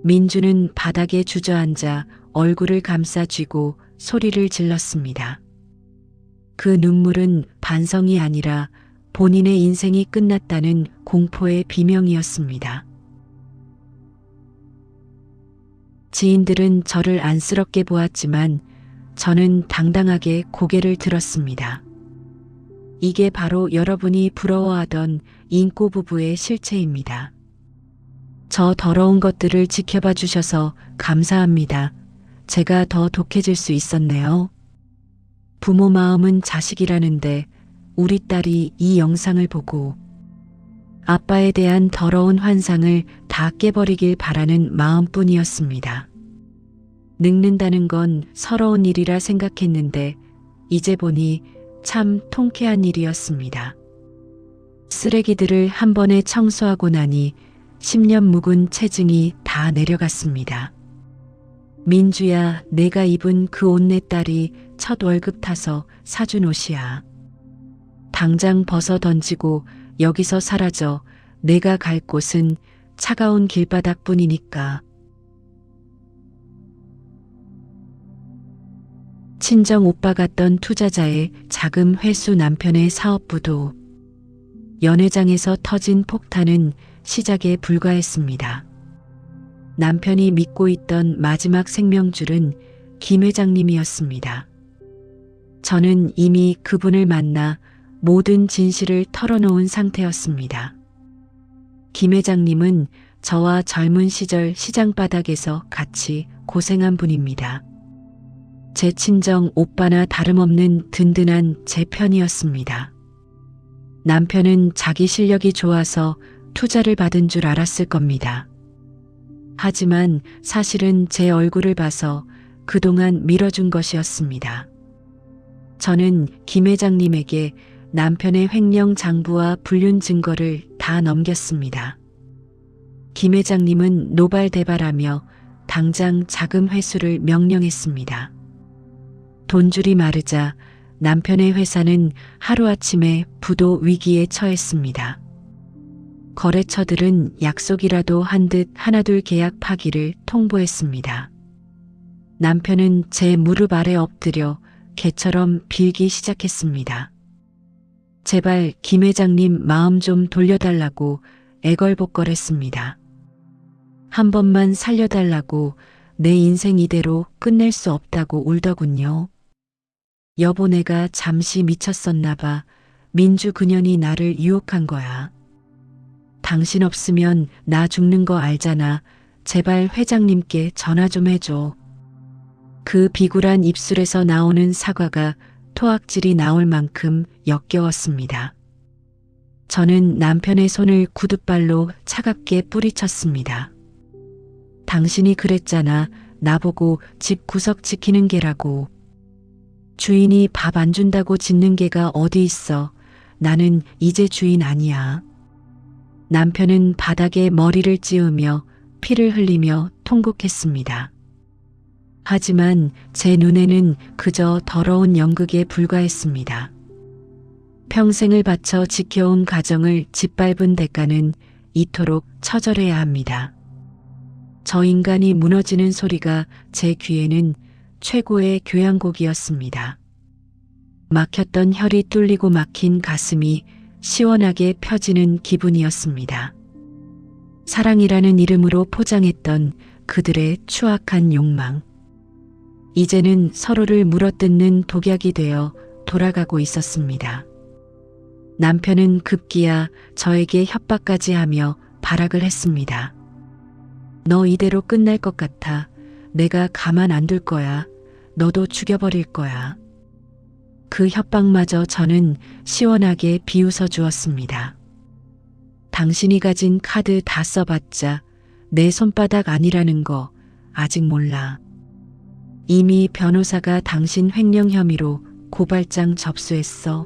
민주는 바닥에 주저앉아 얼굴을 감싸 쥐고 소리를 질렀습니다. 그 눈물은 반성이 아니라 본인의 인생이 끝났다는 공포의 비명이었습니다. 지인들은 저를 안쓰럽게 보았지만 저는 당당하게 고개를 들었습니다. 이게 바로 여러분이 부러워하던 인꼬 부부의 실체입니다. 저 더러운 것들을 지켜봐 주셔서 감사합니다. 제가 더 독해질 수 있었네요. 부모 마음은 자식이라는데 우리 딸이 이 영상을 보고 아빠에 대한 더러운 환상을 다 깨버리길 바라는 마음뿐이었습니다. 늙는다는 건 서러운 일이라 생각했는데 이제 보니 참 통쾌한 일이었습니다. 쓰레기들을 한 번에 청소하고 나니 10년 묵은 체증이 다 내려갔습니다. 민주야, 내가 입은 그 옷 내 딸이 첫 월급 타서 사준 옷이야. 당장 벗어 던지고 여기서 사라져. 내가 갈 곳은 차가운 길바닥뿐이니까. 친정 오빠 같던 투자자의 자금 회수 남편의 사업부도 연회장에서 터진 폭탄은 시작에 불과했습니다. 남편이 믿고 있던 마지막 생명줄은 김 회장님이었습니다. 저는 이미 그분을 만나 모든 진실을 털어놓은 상태였습니다. 김 회장님은 저와 젊은 시절 시장 바닥에서 같이 고생한 분입니다. 제 친정 오빠나 다름없는 든든한 제 편이었습니다. 남편은 자기 실력이 좋아서 투자를 받은 줄 알았을 겁니다. 하지만 사실은 제 얼굴을 봐서 그동안 밀어준 것이었습니다. 저는 김 회장님에게 남편의 횡령 장부와 불륜 증거를 다 넘겼습니다. 김 회장님은 노발대발하며 당장 자금 회수를 명령했습니다. 돈줄이 마르자 남편의 회사는 하루아침에 부도 위기에 처했습니다. 거래처들은 약속이라도 한 듯 하나둘 계약 파기를 통보했습니다. 남편은 제 무릎 아래 엎드려 개처럼 빌기 시작했습니다. 제발 김 회장님 마음 좀 돌려달라고 애걸복걸했습니다. 한 번만 살려달라고. 내 인생 이대로 끝낼 수 없다고 울더군요. 여보, 내가 잠시 미쳤었나 봐. 민주 그년이 나를 유혹한 거야. 당신 없으면 나 죽는 거 알잖아. 제발 회장님께 전화 좀 해줘. 그 비굴한 입술에서 나오는 사과가 토악질이 나올 만큼 역겨웠습니다. 저는 남편의 손을 구둣발로 차갑게 뿌리쳤습니다. 당신이 그랬잖아. 나보고 집 구석 지키는 개라고. 주인이 밥 안 준다고 짖는 개가 어디 있어. 나는 이제 주인 아니야. 남편은 바닥에 머리를 찌우며 피를 흘리며 통곡했습니다. 하지만 제 눈에는 그저 더러운 연극에 불과했습니다. 평생을 바쳐 지켜온 가정을 짓밟은 대가는 이토록 처절해야 합니다. 저 인간이 무너지는 소리가 제 귀에는 최고의 교향곡이었습니다. 막혔던 혈이 뚫리고 막힌 가슴이 시원하게 펴지는 기분이었습니다. 사랑이라는 이름으로 포장했던 그들의 추악한 욕망. 이제는 서로를 물어뜯는 독약이 되어 돌아가고 있었습니다. 남편은 급기야 저에게 협박까지 하며 발악을 했습니다. 너 이대로 끝날 것 같아. 내가 가만 안 둘 거야. 너도 죽여버릴 거야. 그 협박마저 저는 시원하게 비웃어 주었습니다. 당신이 가진 카드 다 써봤자 내 손바닥 아니라는 거 아직 몰라. 이미 변호사가 당신 횡령 혐의로 고발장 접수했어.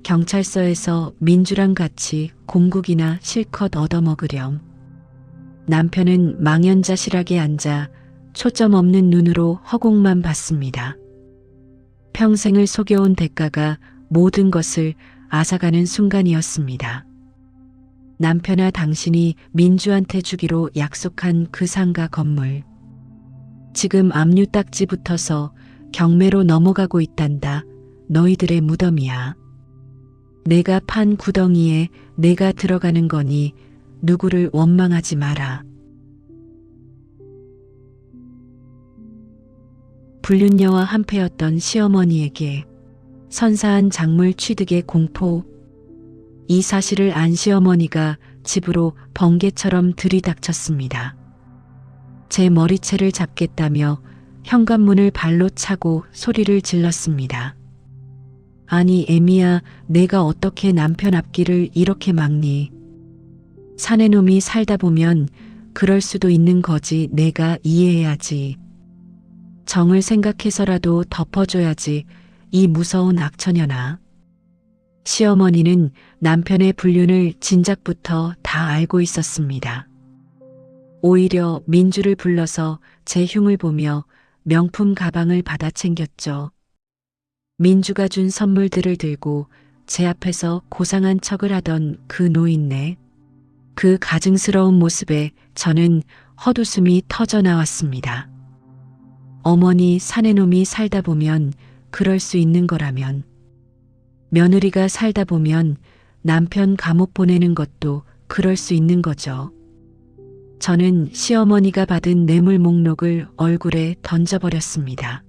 경찰서에서 민주랑 같이 공국이나 실컷 얻어먹으렴. 남편은 망연자실하게 앉아 초점 없는 눈으로 허공만 봤습니다. 평생을 속여온 대가가 모든 것을 앗아가는 순간이었습니다. 남편아, 당신이 민주한테 주기로 약속한 그 상가 건물. 지금 압류 딱지 붙어서 경매로 넘어가고 있단다. 너희들의 무덤이야. 내가 판 구덩이에 내가 들어가는 거니 누구를 원망하지 마라. 불륜녀와 한패였던 시어머니에게 선사한 작물 취득의 공포. 이 사실을 안 시어머니가 집으로 번개처럼 들이닥쳤습니다. 제 머리채를 잡겠다며 현관문을 발로 차고 소리를 질렀습니다. 아니 애미야, 내가 어떻게 남편 앞길을 이렇게 막니. 사내 놈이 살다 보면 그럴 수도 있는 거지. 내가 이해해야지. 정을 생각해서라도 덮어줘야지. 이 무서운 악처녀나. 시어머니는 남편의 불륜을 진작부터 다 알고 있었습니다. 오히려 민주를 불러서 제 흉을 보며 명품 가방을 받아 챙겼죠. 민주가 준 선물들을 들고 제 앞에서 고상한 척을 하던 그 노인네. 그 가증스러운 모습에 저는 헛웃음이 터져 나왔습니다. 어머니, 사내놈이 살다 보면 그럴 수 있는 거라면, 며느리가 살다 보면 남편 감옥 보내는 것도 그럴 수 있는 거죠. 저는 시어머니가 받은 뇌물 목록을 얼굴에 던져버렸습니다.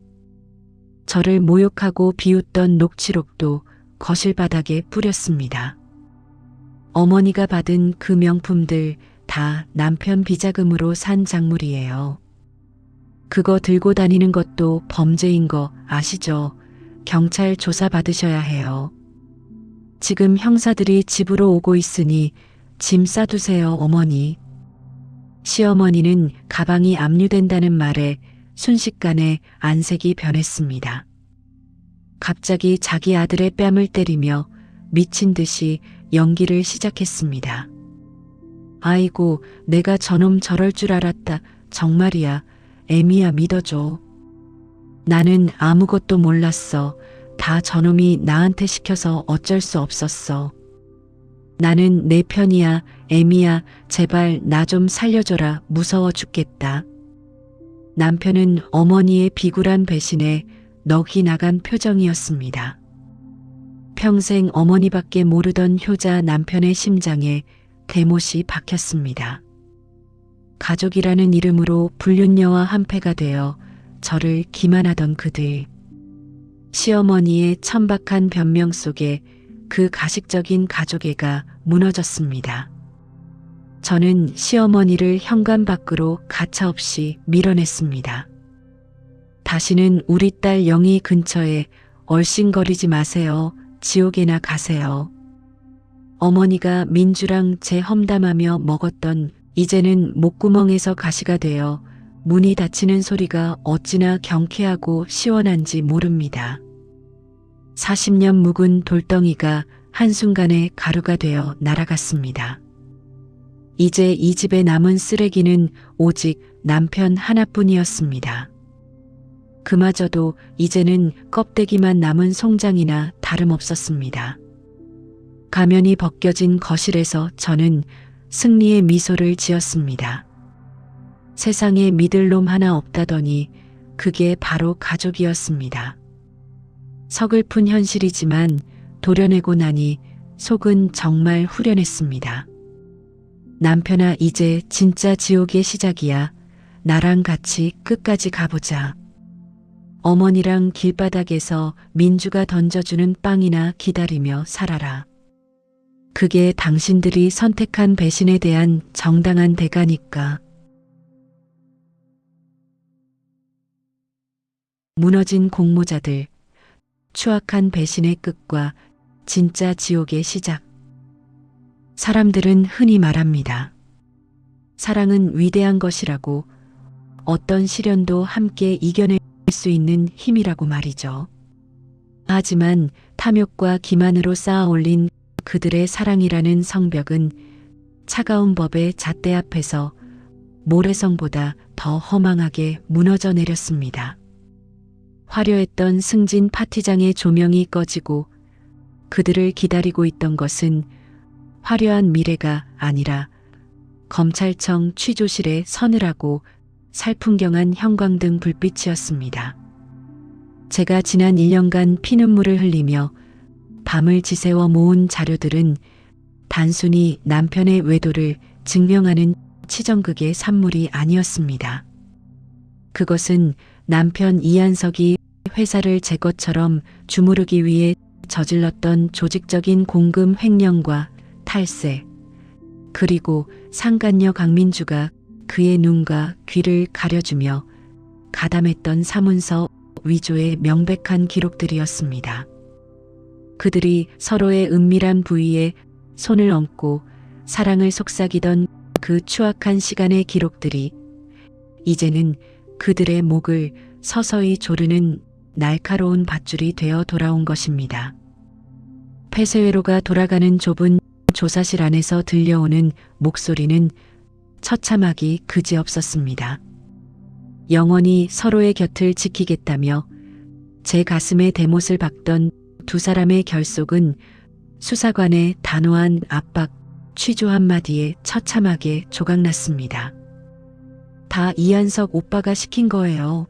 저를 모욕하고 비웃던 녹취록도 거실 바닥에 뿌렸습니다. 어머니가 받은 그 명품들 다 남편 비자금으로 산 작물이에요. 그거 들고 다니는 것도 범죄인 거 아시죠? 경찰 조사 받으셔야 해요. 지금 형사들이 집으로 오고 있으니 짐 싸두세요, 어머니. 시어머니는 가방이 압류된다는 말에 순식간에 안색이 변했습니다. 갑자기 자기 아들의 뺨을 때리며 미친 듯이 연기를 시작했습니다. 아이고, 내가 저놈 저럴 줄 알았다. 정말이야. 애미야, 믿어줘. 나는 아무것도 몰랐어. 다 저놈이 나한테 시켜서 어쩔 수 없었어. 나는 내 편이야. 애미야, 제발 나 좀 살려줘라. 무서워 죽겠다. 남편은 어머니의 비굴한 배신에 넋이 나간 표정이었습니다. 평생 어머니밖에 모르던 효자 남편의 심장에 대못이 박혔습니다. 가족이라는 이름으로 불륜녀와 한패가 되어 저를 기만하던 그들. 시어머니의 천박한 변명 속에 그 가식적인 가족애가 무너졌습니다. 저는 시어머니를 현관 밖으로 가차없이 밀어냈습니다. 다시는 우리 딸 영희 근처에 얼씬거리지 마세요. 지옥에나 가세요. 어머니가 민주랑 제 험담하며 먹었던 이제는 목구멍에서 가시가 되어 문이 닫히는 소리가 어찌나 경쾌하고 시원한지 모릅니다. 40년 묵은 돌덩이가 한순간에 가루가 되어 날아갔습니다. 이제 이 집에 남은 쓰레기는 오직 남편 하나뿐이었습니다. 그마저도 이제는 껍데기만 남은 송장이나 다름없었습니다. 가면이 벗겨진 거실에서 저는 승리의 미소를 지었습니다. 세상에 믿을 놈 하나 없다더니 그게 바로 가족이었습니다. 서글픈 현실이지만 도려내고 나니 속은 정말 후련했습니다. 남편아, 이제 진짜 지옥의 시작이야. 나랑 같이 끝까지 가보자. 어머니랑 길바닥에서 민주가 던져주는 빵이나 기다리며 살아라. 그게 당신들이 선택한 배신에 대한 정당한 대가니까. 무너진 공모자들, 추악한 배신의 끝과 진짜 지옥의 시작. 사람들은 흔히 말합니다. 사랑은 위대한 것이라고, 어떤 시련도 함께 이겨낼 수 있는 힘이라고 말이죠. 하지만 탐욕과 기만으로 쌓아 올린 그들의 사랑이라는 성벽은 차가운 법의 잣대 앞에서 모래성보다 더 허망하게 무너져 내렸습니다. 화려했던 승진 파티장의 조명이 꺼지고 그들을 기다리고 있던 것은 화려한 미래가 아니라 검찰청 취조실에 서늘하고 살풍경한 형광등 불빛이었습니다. 제가 지난 1년간 피눈물을 흘리며 밤을 지새워 모은 자료들은 단순히 남편의 외도를 증명하는 치정극의 산물이 아니었습니다. 그것은 남편 이한석이 회사를 제 것처럼 주무르기 위해 저질렀던 조직적인 공금 횡령과 탈세, 그리고 상간녀 강민주가 그의 눈과 귀를 가려주며 가담했던 사문서 위조의 명백한 기록들이었습니다. 그들이 서로의 은밀한 부위에 손을 얹고 사랑을 속삭이던 그 추악한 시간의 기록들이 이제는 그들의 목을 서서히 조르는 날카로운 밧줄이 되어 돌아온 것입니다. 폐쇄회로가 돌아가는 좁은 조사실 안에서 들려오는 목소리는 처참하기 그지없었습니다. 영원히 서로의 곁을 지키겠다며 제 가슴에 대못을 박던 두 사람의 결속은 수사관의 단호한 압박, 취조 한마디에 처참하게 조각났습니다. 다 이한석 오빠가 시킨 거예요.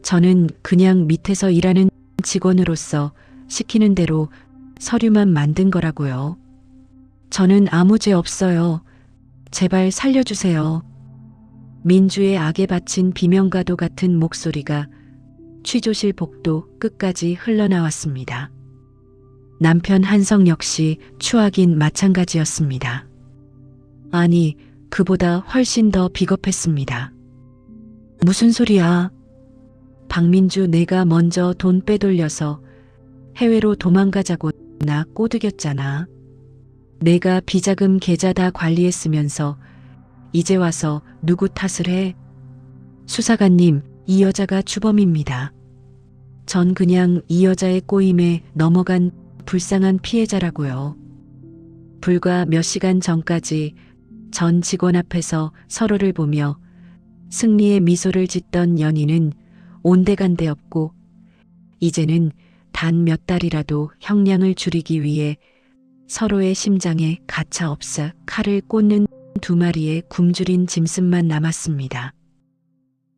저는 그냥 밑에서 일하는 직원으로서 시키는 대로 서류만 만든 거라고요. 저는 아무 죄 없어요. 제발 살려주세요. 민주의 악에 바친 비명가도 같은 목소리가 취조실 복도 끝까지 흘러나왔습니다. 남편 한성 역시 추악인 마찬가지였습니다. 아니, 그보다 훨씬 더 비겁했습니다. 무슨 소리야? 박민주 내가 먼저 돈 빼돌려서 해외로 도망가자고 나 꼬드겼잖아. 내가 비자금 계좌 다 관리했으면서 이제 와서 누구 탓을 해? 수사관님, 이 여자가 주범입니다. 전 그냥 이 여자의 꼬임에 넘어간 불쌍한 피해자라고요. 불과 몇 시간 전까지 전 직원 앞에서 서로를 보며 승리의 미소를 짓던 연인은 온데간데 없고 이제는 단 몇 달이라도 형량을 줄이기 위해 서로의 심장에 가차없어 칼을 꽂는 두 마리의 굶주린 짐승만 남았습니다.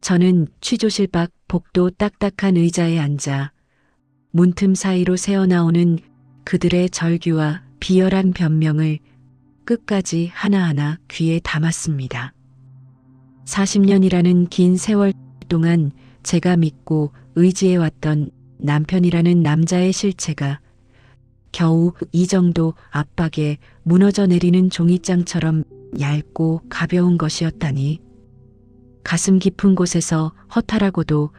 저는 취조실 밖 복도 딱딱한 의자에 앉아 문틈 사이로 새어나오는 그들의 절규와 비열한 변명을 끝까지 하나하나 귀에 담았습니다. 40년이라는 긴 세월 동안 제가 믿고 의지해왔던 남편이라는 남자의 실체가 겨우 이 정도 압박에 무너져 내리는 종이장처럼 얇고 가벼운 것이었다니. 가슴 깊은 곳에서 허탈하고도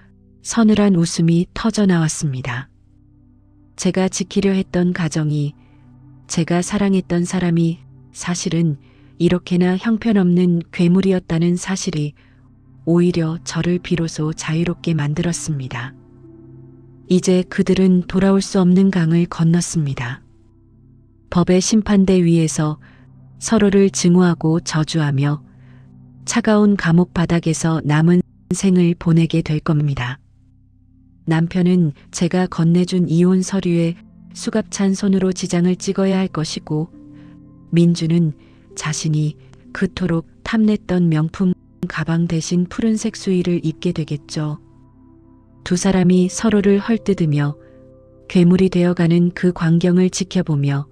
서늘한 웃음이 터져 나왔습니다. 제가 지키려 했던 가정이, 제가 사랑했던 사람이 사실은 이렇게나 형편없는 괴물이었다는 사실이 오히려 저를 비로소 자유롭게 만들었습니다. 이제 그들은 돌아올 수 없는 강을 건넜습니다. 법의 심판대 위에서 서로를 증오하고 저주하며 차가운 감옥 바닥에서 남은 생을 보내게 될 겁니다. 남편은 제가 건네준 이혼 서류에 수갑찬 손으로 지장을 찍어야 할 것이고, 민주는 자신이 그토록 탐냈던 명품 가방 대신 푸른색 수의를 입게 되겠죠. 두 사람이 서로를 헐뜯으며 괴물이 되어가는 그 광경을 지켜보며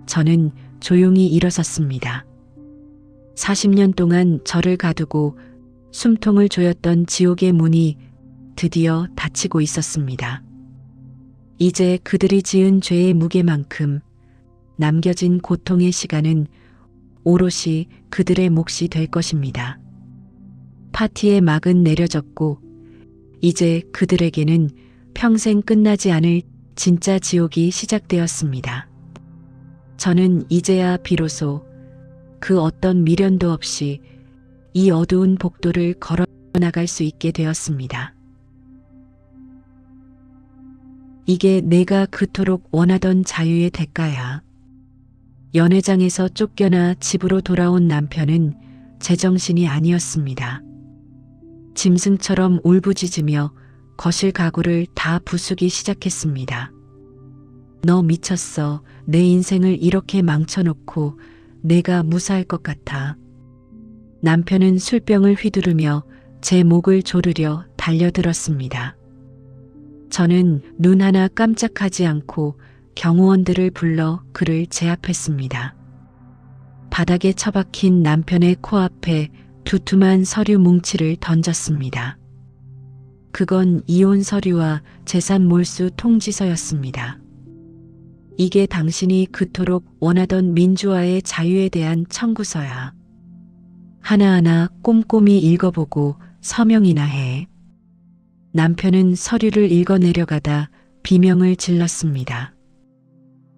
저는 조용히 일어섰습니다. 40년 동안 저를 가두고 숨통을 조였던 지옥의 문이 드디어 닫히고 있었습니다. 이제 그들이 지은 죄의 무게만큼 남겨진 고통의 시간은 오롯이 그들의 몫이 될 것입니다. 파티의 막은 내려졌고 이제 그들에게는 평생 끝나지 않을 진짜 지옥이 시작되었습니다. 저는 이제야 비로소 그 어떤 미련도 없이 이 어두운 복도를 걸어 나갈 수 있게 되었습니다. 이게 내가 그토록 원하던 자유의 대가야. 연회장에서 쫓겨나 집으로 돌아온 남편은 제정신이 아니었습니다. 짐승처럼 울부짖으며 거실 가구를 다 부수기 시작했습니다. 너 미쳤어. 내 인생을 이렇게 망쳐놓고 내가 무사할 것 같아. 남편은 술병을 휘두르며 제 목을 조르려 달려들었습니다. 저는 눈 하나 깜짝하지 않고 경호원들을 불러 그를 제압했습니다. 바닥에 처박힌 남편의 코앞에 두툼한 서류 뭉치를 던졌습니다. 그건 이혼 서류와 재산 몰수 통지서였습니다. 이게 당신이 그토록 원하던 민주화의 자유에 대한 청구서야. 하나하나 꼼꼼히 읽어보고 서명이나 해. 남편은 서류를 읽어 내려가다 비명을 질렀습니다.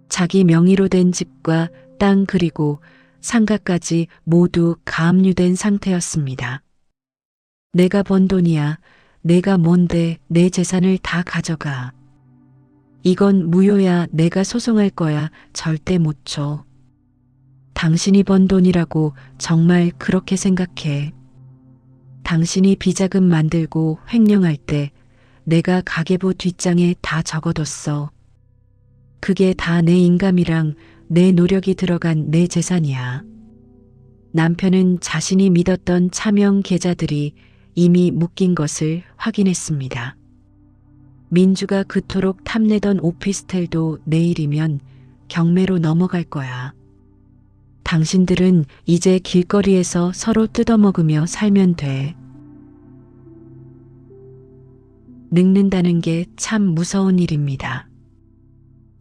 자기 명의로 된 집과 땅 그리고 상가까지 모두 가압류된 상태였습니다. 내가 번 돈이야. 내가 뭔데 내 재산을 다 가져가. 이건 무효야. 내가 소송할 거야. 절대 못 줘. 당신이 번 돈이라고 정말 그렇게 생각해. 당신이 비자금 만들고 횡령할 때 내가 가계부 뒷장에 다 적어뒀어. 그게 다 내 인감이랑 내 노력이 들어간 내 재산이야. 남편은 자신이 믿었던 차명 계좌들이 이미 묶인 것을 확인했습니다. 민주가 그토록 탐내던 오피스텔도 내일이면 경매로 넘어갈 거야. 당신들은 이제 길거리에서 서로 뜯어먹으며 살면 돼. 늙는다는 게 참 무서운 일입니다.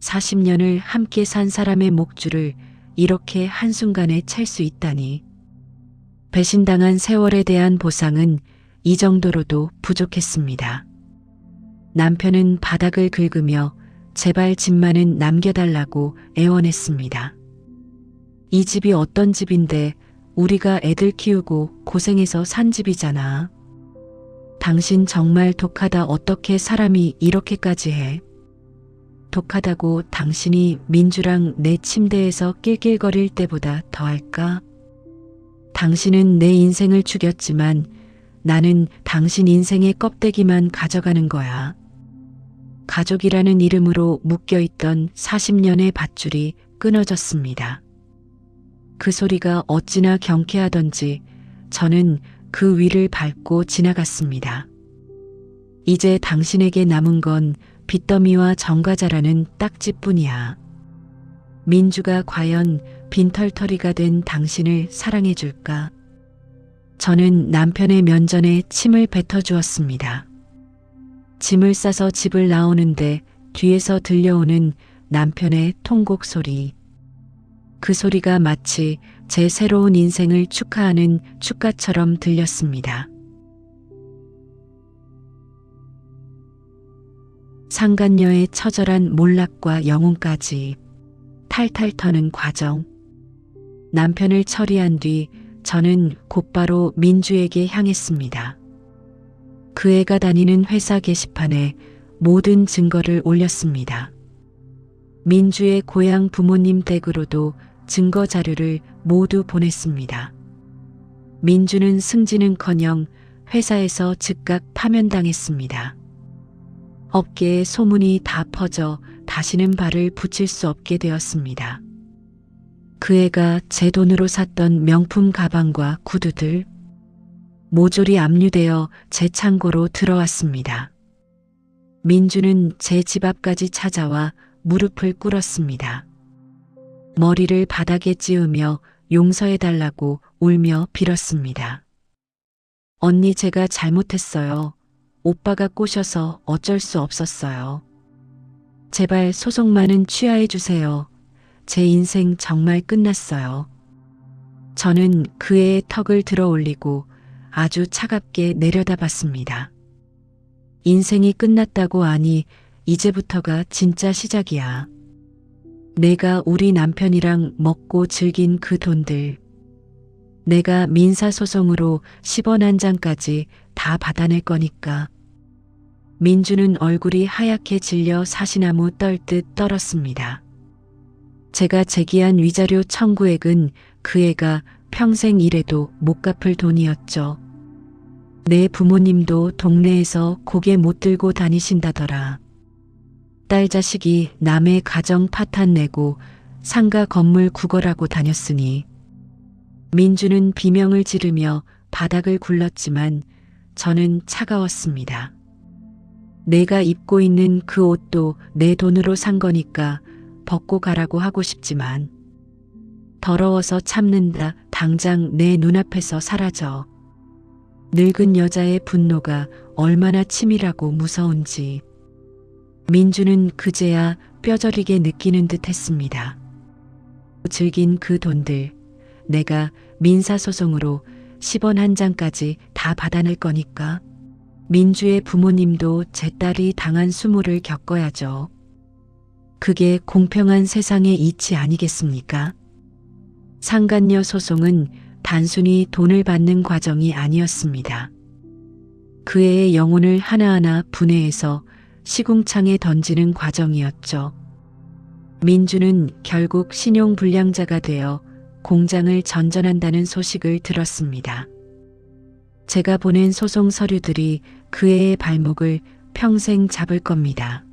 40년을 함께 산 사람의 목줄을 이렇게 한순간에 찰 수 있다니. 배신당한 세월에 대한 보상은 이 정도로도 부족했습니다. 남편은 바닥을 긁으며 제발 집만은 남겨달라고 애원했습니다. 이 집이 어떤 집인데 우리가 애들 키우고 고생해서 산 집이잖아. 당신 정말 독하다. 어떻게 사람이 이렇게까지 해? 독하다고 당신이 민주랑 내 침대에서 낄낄거릴 때보다 더할까? 당신은 내 인생을 죽였지만 나는 당신 인생의 껍데기만 가져가는 거야. 가족이라는 이름으로 묶여있던 40년의 밧줄이 끊어졌습니다. 그 소리가 어찌나 경쾌하던지 저는 그 위를 밟고 지나갔습니다. 이제 당신에게 남은 건 빚더미와 정과자라는 딱지뿐이야. 민주가 과연 빈털터리가 된 당신을 사랑해 줄까? 저는 남편의 면전에 침을 뱉어 주었습니다. 짐을 싸서 집을 나오는데 뒤에서 들려오는 남편의 통곡 소리. 그 소리가 마치 제 새로운 인생을 축하하는 축가처럼 들렸습니다. 상간녀의 처절한 몰락과 영혼까지 탈탈 터는 과정. 남편을 처리한 뒤 저는 곧바로 민주에게 향했습니다. 그 애가 다니는 회사 게시판에 모든 증거를 올렸습니다. 민주의 고향 부모님 댁으로도 증거 자료를 모두 보냈습니다. 민주는 승진은커녕 회사에서 즉각 파면당했습니다. 업계에 소문이 다 퍼져 다시는 발을 붙일 수 없게 되었습니다. 그 애가 제 돈으로 샀던 명품 가방과 구두들, 모조리 압류되어 제 창고로 들어왔습니다. 민주는 제 집 앞까지 찾아와 무릎을 꿇었습니다. 머리를 바닥에 찌우며 용서해달라고 울며 빌었습니다. 언니, 제가 잘못했어요. 오빠가 꼬셔서 어쩔 수 없었어요. 제발 소송만은 취하해 주세요. 제 인생 정말 끝났어요. 저는 그 애의 턱을 들어 올리고 아주 차갑게 내려다봤습니다. 인생이 끝났다고 하니 이제부터가 진짜 시작이야. 내가 우리 남편이랑 먹고 즐긴 그 돈들, 내가 민사소송으로 10원 한 장까지 다 받아낼 거니까. 민주는 얼굴이 하얗게 질려 사시나무 떨듯 떨었습니다. 제가 제기한 위자료 청구액은 그 애가 평생 일해도 못 갚을 돈이었죠. 내 부모님도 동네에서 고개 못 들고 다니신다더라. 딸 자식이 남의 가정 파탄 내고 상가 건물 구걸하고 다녔으니. 민주는 비명을 지르며 바닥을 굴렀지만 저는 차가웠습니다. 내가 입고 있는 그 옷도 내 돈으로 산 거니까 벗고 가라고 하고 싶지만 더러워서 참는다. 당장 내 눈앞에서 사라져. 늙은 여자의 분노가 얼마나 치밀하고 무서운지 민주는 그제야 뼈저리게 느끼는 듯 했습니다. 즐긴 그 돈들, 내가 민사소송으로 10원 한 장까지 다 받아낼 거니까. 민주의 부모님도 제 딸이 당한 수모를 겪어야죠. 그게 공평한 세상의 이치 아니겠습니까? 상간녀 소송은 단순히 돈을 받는 과정이 아니었습니다. 그 애의 영혼을 하나하나 분해해서 시궁창에 던지는 과정이었죠. 민주는 결국 신용불량자가 되어 공장을 전전한다는 소식을 들었습니다. 제가 보낸 소송 서류들이 그 애의 발목을 평생 잡을 겁니다.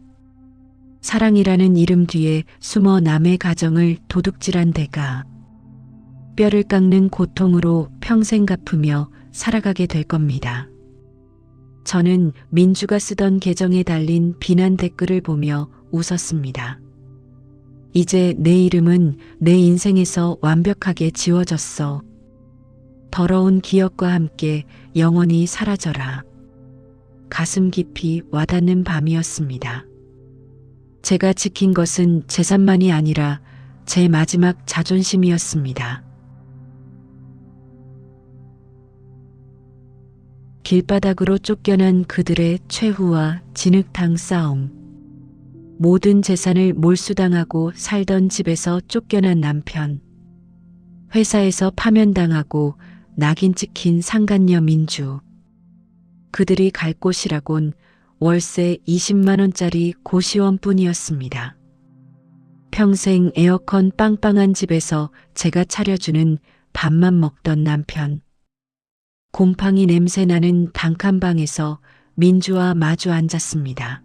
사랑이라는 이름 뒤에 숨어 남의 가정을 도둑질한 대가 뼈를 깎는 고통으로 평생 갚으며 살아가게 될 겁니다. 저는 민주가 쓰던 계정에 달린 비난 댓글을 보며 웃었습니다. 이제 내 이름은 내 인생에서 완벽하게 지워졌어. 더러운 기억과 함께 영원히 사라져라. 가슴 깊이 와닿는 밤이었습니다. 제가 지킨 것은 재산만이 아니라 제 마지막 자존심이었습니다. 길바닥으로 쫓겨난 그들의 최후와 진흙탕 싸움. 모든 재산을 몰수당하고 살던 집에서 쫓겨난 남편. 회사에서 파면당하고 낙인 찍힌 상간녀 민주. 그들이 갈 곳이라곤 월세 20만 원짜리 고시원뿐이었습니다. 평생 에어컨 빵빵한 집에서 제가 차려주는 밥만 먹던 남편. 곰팡이 냄새 나는 단칸방에서 민주와 마주 앉았습니다.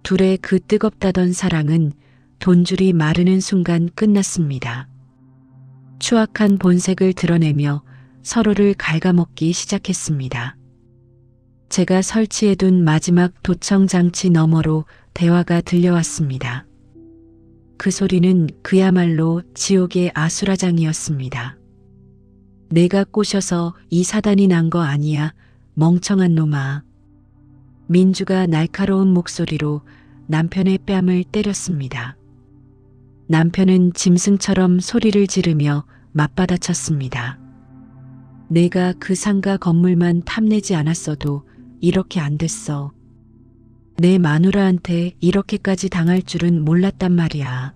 둘의 그 뜨겁다던 사랑은 돈줄이 마르는 순간 끝났습니다. 추악한 본색을 드러내며 서로를 갉아먹기 시작했습니다. 제가 설치해둔 마지막 도청 장치 너머로 대화가 들려왔습니다. 그 소리는 그야말로 지옥의 아수라장이었습니다. 내가 꼬셔서 이 사단이 난 거 아니야, 멍청한 놈아. 민주가 날카로운 목소리로 남편의 뺨을 때렸습니다. 남편은 짐승처럼 소리를 지르며 맞받아쳤습니다. 내가 그 상가 건물만 탐내지 않았어도 이렇게 안 됐어. 내 마누라한테 이렇게까지 당할 줄은 몰랐단 말이야.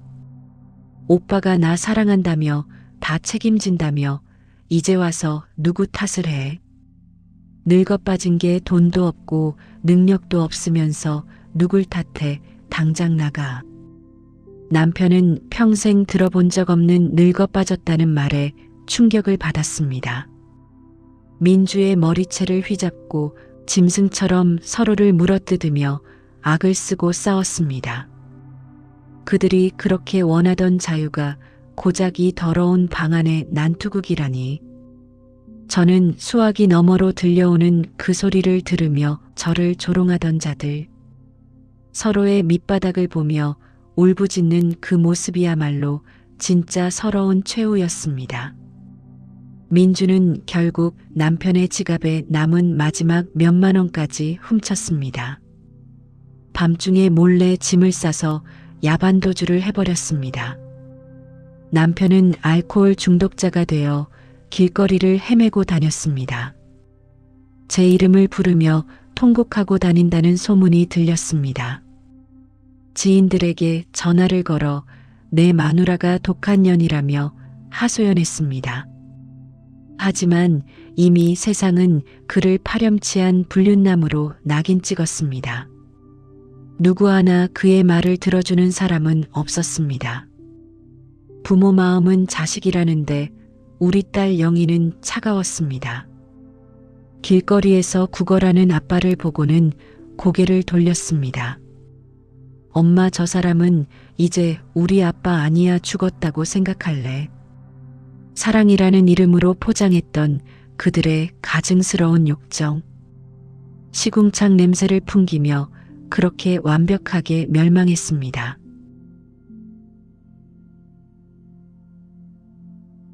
오빠가 나 사랑한다며 다 책임진다며 이제 와서 누구 탓을 해. 늙어 빠진 게 돈도 없고 능력도 없으면서 누굴 탓해. 당장 나가. 남편은 평생 들어본 적 없는 늙어 빠졌다는 말에 충격을 받았습니다. 민주의 머리채를 휘잡고 짐승처럼 서로를 물어뜯으며 악을 쓰고 싸웠습니다. 그들이 그렇게 원하던 자유가 고작 이 더러운 방 안의 난투극이라니. 저는 수화기 너머로 들려오는 그 소리를 들으며 저를 조롱하던 자들, 서로의 밑바닥을 보며 울부짖는 그 모습이야말로 진짜 서러운 최후였습니다. 민주는 결국 남편의 지갑에 남은 마지막 몇만 원까지 훔쳤습니다. 밤중에 몰래 짐을 싸서 야반도주를 해버렸습니다. 남편은 알코올 중독자가 되어 길거리를 헤매고 다녔습니다. 제 이름을 부르며 통곡하고 다닌다는 소문이 들렸습니다. 지인들에게 전화를 걸어 내 마누라가 독한 년이라며 하소연했습니다. 하지만 이미 세상은 그를 파렴치한 불륜남으로 낙인 찍었습니다. 누구 하나 그의 말을 들어주는 사람은 없었습니다. 부모 마음은 자식이라는데 우리 딸 영희는 차가웠습니다. 길거리에서 구걸하는 아빠를 보고는 고개를 돌렸습니다. 엄마, 저 사람은 이제 우리 아빠 아니야, 죽었다고 생각할래. 사랑이라는 이름으로 포장했던 그들의 가증스러운 욕정. 시궁창 냄새를 풍기며 그렇게 완벽하게 멸망했습니다.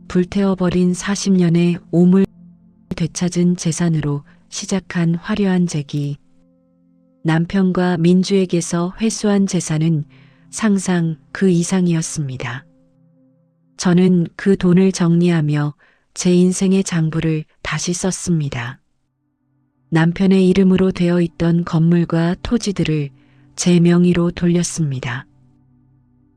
불태워버린 40년의 오물 되찾은 재산으로 시작한 화려한 재기. 남편과 민주에게서 회수한 재산은 상상 그 이상이었습니다. 저는 그 돈을 정리하며 제 인생의 장부를 다시 썼습니다. 남편의 이름으로 되어 있던 건물과 토지들을 제 명의로 돌렸습니다.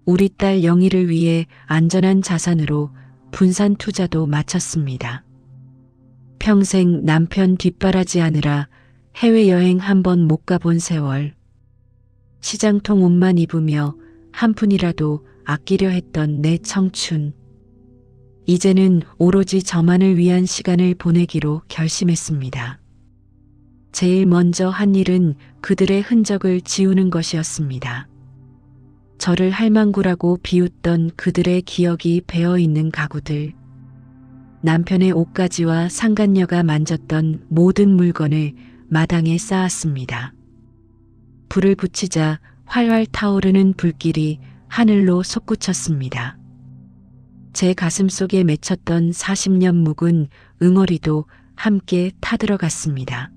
우리 딸 영희를 위해 안전한 자산으로 분산 투자도 마쳤습니다. 평생 남편 뒷바라지하느라 해외여행 한 번 못 가본 세월. 시장통 옷만 입으며 한 푼이라도 아끼려 했던 내 청춘. 이제는 오로지 저만을 위한 시간을 보내기로 결심했습니다. 제일 먼저 한 일은 그들의 흔적을 지우는 것이었습니다. 저를 할망구라고 비웃던 그들의 기억이 배어있는 가구들. 남편의 옷가지와 상간녀가 만졌던 모든 물건을 마당에 쌓았습니다. 불을 붙이자 활활 타오르는 불길이 하늘로 솟구쳤습니다. 제 가슴 속에 맺혔던 40년 묵은 응어리도 함께 타들어갔습니다.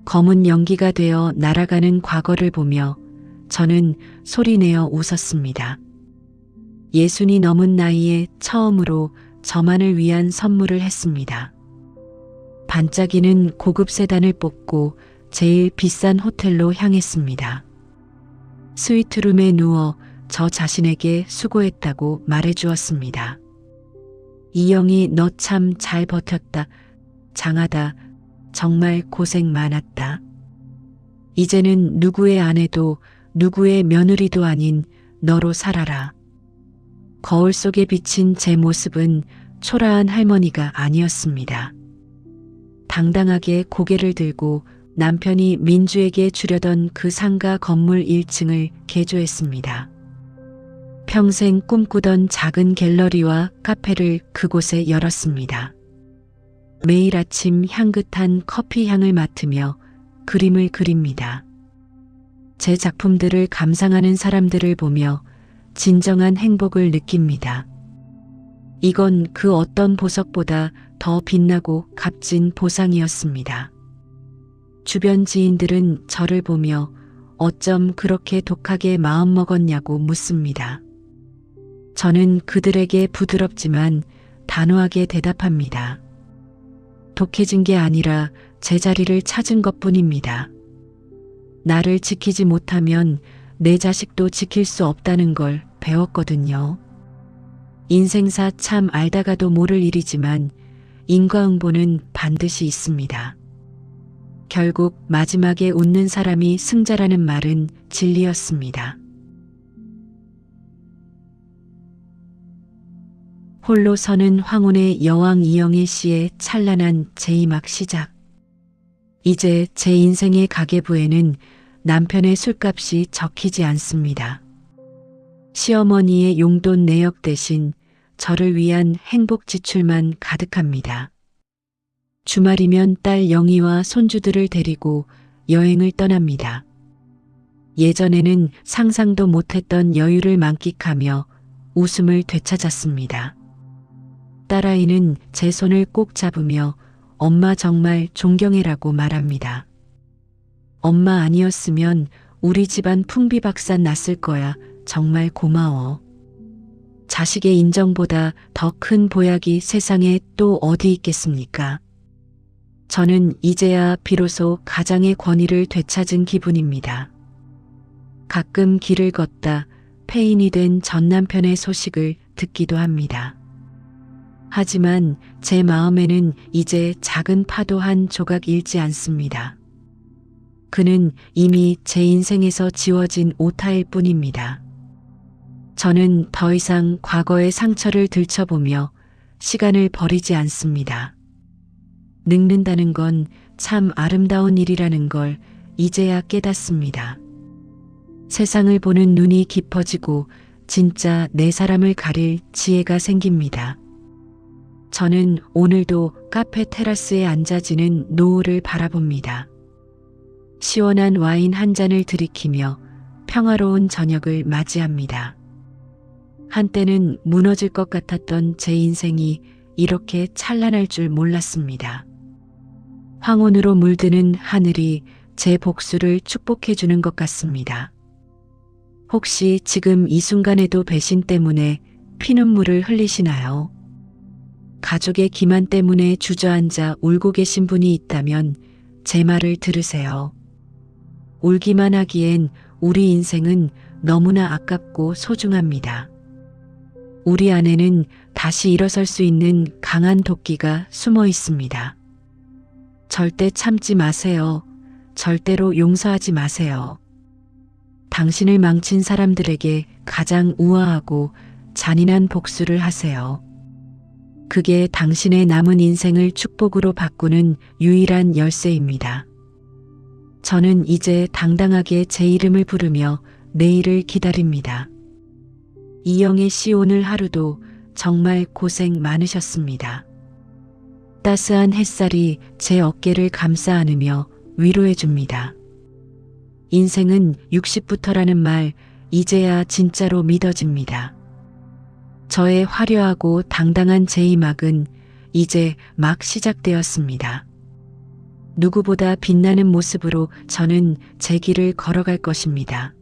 검은 연기가 되어 날아가는 과거를 보며 저는 소리내어 웃었습니다. 60이 넘은 나이에 처음으로 저만을 위한 선물을 했습니다. 반짝이는 고급 세단을 뽑고 제일 비싼 호텔로 향했습니다. 스위트룸에 누워 저 자신에게 수고했다고 말해주었습니다. 이영이 너 참 잘 버텼다. 장하다. 정말 고생 많았다. 이제는 누구의 아내도 누구의 며느리도 아닌 너로 살아라. 거울 속에 비친 제 모습은 초라한 할머니가 아니었습니다. 당당하게 고개를 들고 남편이 민주에게 주려던 그 상가 건물 1층을 개조했습니다. 평생 꿈꾸던 작은 갤러리와 카페를 그곳에 열었습니다. 매일 아침 향긋한 커피 향을 맡으며 그림을 그립니다. 제 작품들을 감상하는 사람들을 보며 진정한 행복을 느낍니다. 이건 그 어떤 보석보다 더 빛나고 값진 보상이었습니다. 주변 지인들은 저를 보며 어쩜 그렇게 독하게 마음먹었냐고 묻습니다. 저는 그들에게 부드럽지만 단호하게 대답합니다. 독해진 게 아니라 제자리를 찾은 것뿐입니다. 나를 지키지 못하면 내 자식도 지킬 수 없다는 걸 배웠거든요. 인생사 참 알다가도 모를 일이지만 인과응보는 반드시 있습니다. 결국 마지막에 웃는 사람이 승자라는 말은 진리였습니다. 홀로 서는 황혼의 여왕 이영애 씨의 찬란한 제2막 시작. 이제 제 인생의 가계부에는 남편의 술값이 적히지 않습니다. 시어머니의 용돈 내역 대신 저를 위한 행복 지출만 가득합니다. 주말이면 딸 영희와 손주들을 데리고 여행을 떠납니다. 예전에는 상상도 못했던 여유를 만끽하며 웃음을 되찾았습니다. 딸아이는 제 손을 꼭 잡으며 엄마 정말 존경해라고 말합니다. 엄마 아니었으면 우리 집안 풍비박산 났을 거야. 정말 고마워. 자식의 인정보다 더 큰 보약이 세상에 또 어디 있겠습니까? 저는 이제야 비로소 가장의 권위를 되찾은 기분입니다. 가끔 길을 걷다 폐인이 된 전 남편의 소식을 듣기도 합니다. 하지만 제 마음에는 이제 작은 파도 한 조각 일지 않습니다. 그는 이미 제 인생에서 지워진 오타일 뿐입니다. 저는 더 이상 과거의 상처를 들춰보며 시간을 버리지 않습니다. 늙는다는 건 참 아름다운 일이라는 걸 이제야 깨닫습니다. 세상을 보는 눈이 깊어지고 진짜 내 사람을 가릴 지혜가 생깁니다. 저는 오늘도 카페 테라스에 앉아지는 노을을 바라봅니다. 시원한 와인 한 잔을 들이키며 평화로운 저녁을 맞이합니다. 한때는 무너질 것 같았던 제 인생이 이렇게 찬란할 줄 몰랐습니다. 황혼으로 물드는 하늘이 제 복수를 축복해 주는 것 같습니다. 혹시 지금 이 순간에도 배신 때문에 피눈물을 흘리시나요? 가족의 기만 때문에 주저앉아 울고 계신 분이 있다면 제 말을 들으세요. 울기만 하기엔 우리 인생은 너무나 아깝고 소중합니다. 우리 안에는 다시 일어설 수 있는 강한 도끼가 숨어 있습니다. 절대 참지 마세요. 절대로 용서하지 마세요. 당신을 망친 사람들에게 가장 우아하고 잔인한 복수를 하세요. 그게 당신의 남은 인생을 축복으로 바꾸는 유일한 열쇠입니다. 저는 이제 당당하게 제 이름을 부르며 내일을 기다립니다. 이영애 씨 오늘 하루도 정말 고생 많으셨습니다. 따스한 햇살이 제 어깨를 감싸 안으며 위로해 줍니다. 인생은 60부터라는 말 이제야 진짜로 믿어집니다. 저의 화려하고 당당한 제2막은 이제 막 시작되었습니다. 누구보다 빛나는 모습으로 저는 제 길을 걸어갈 것입니다.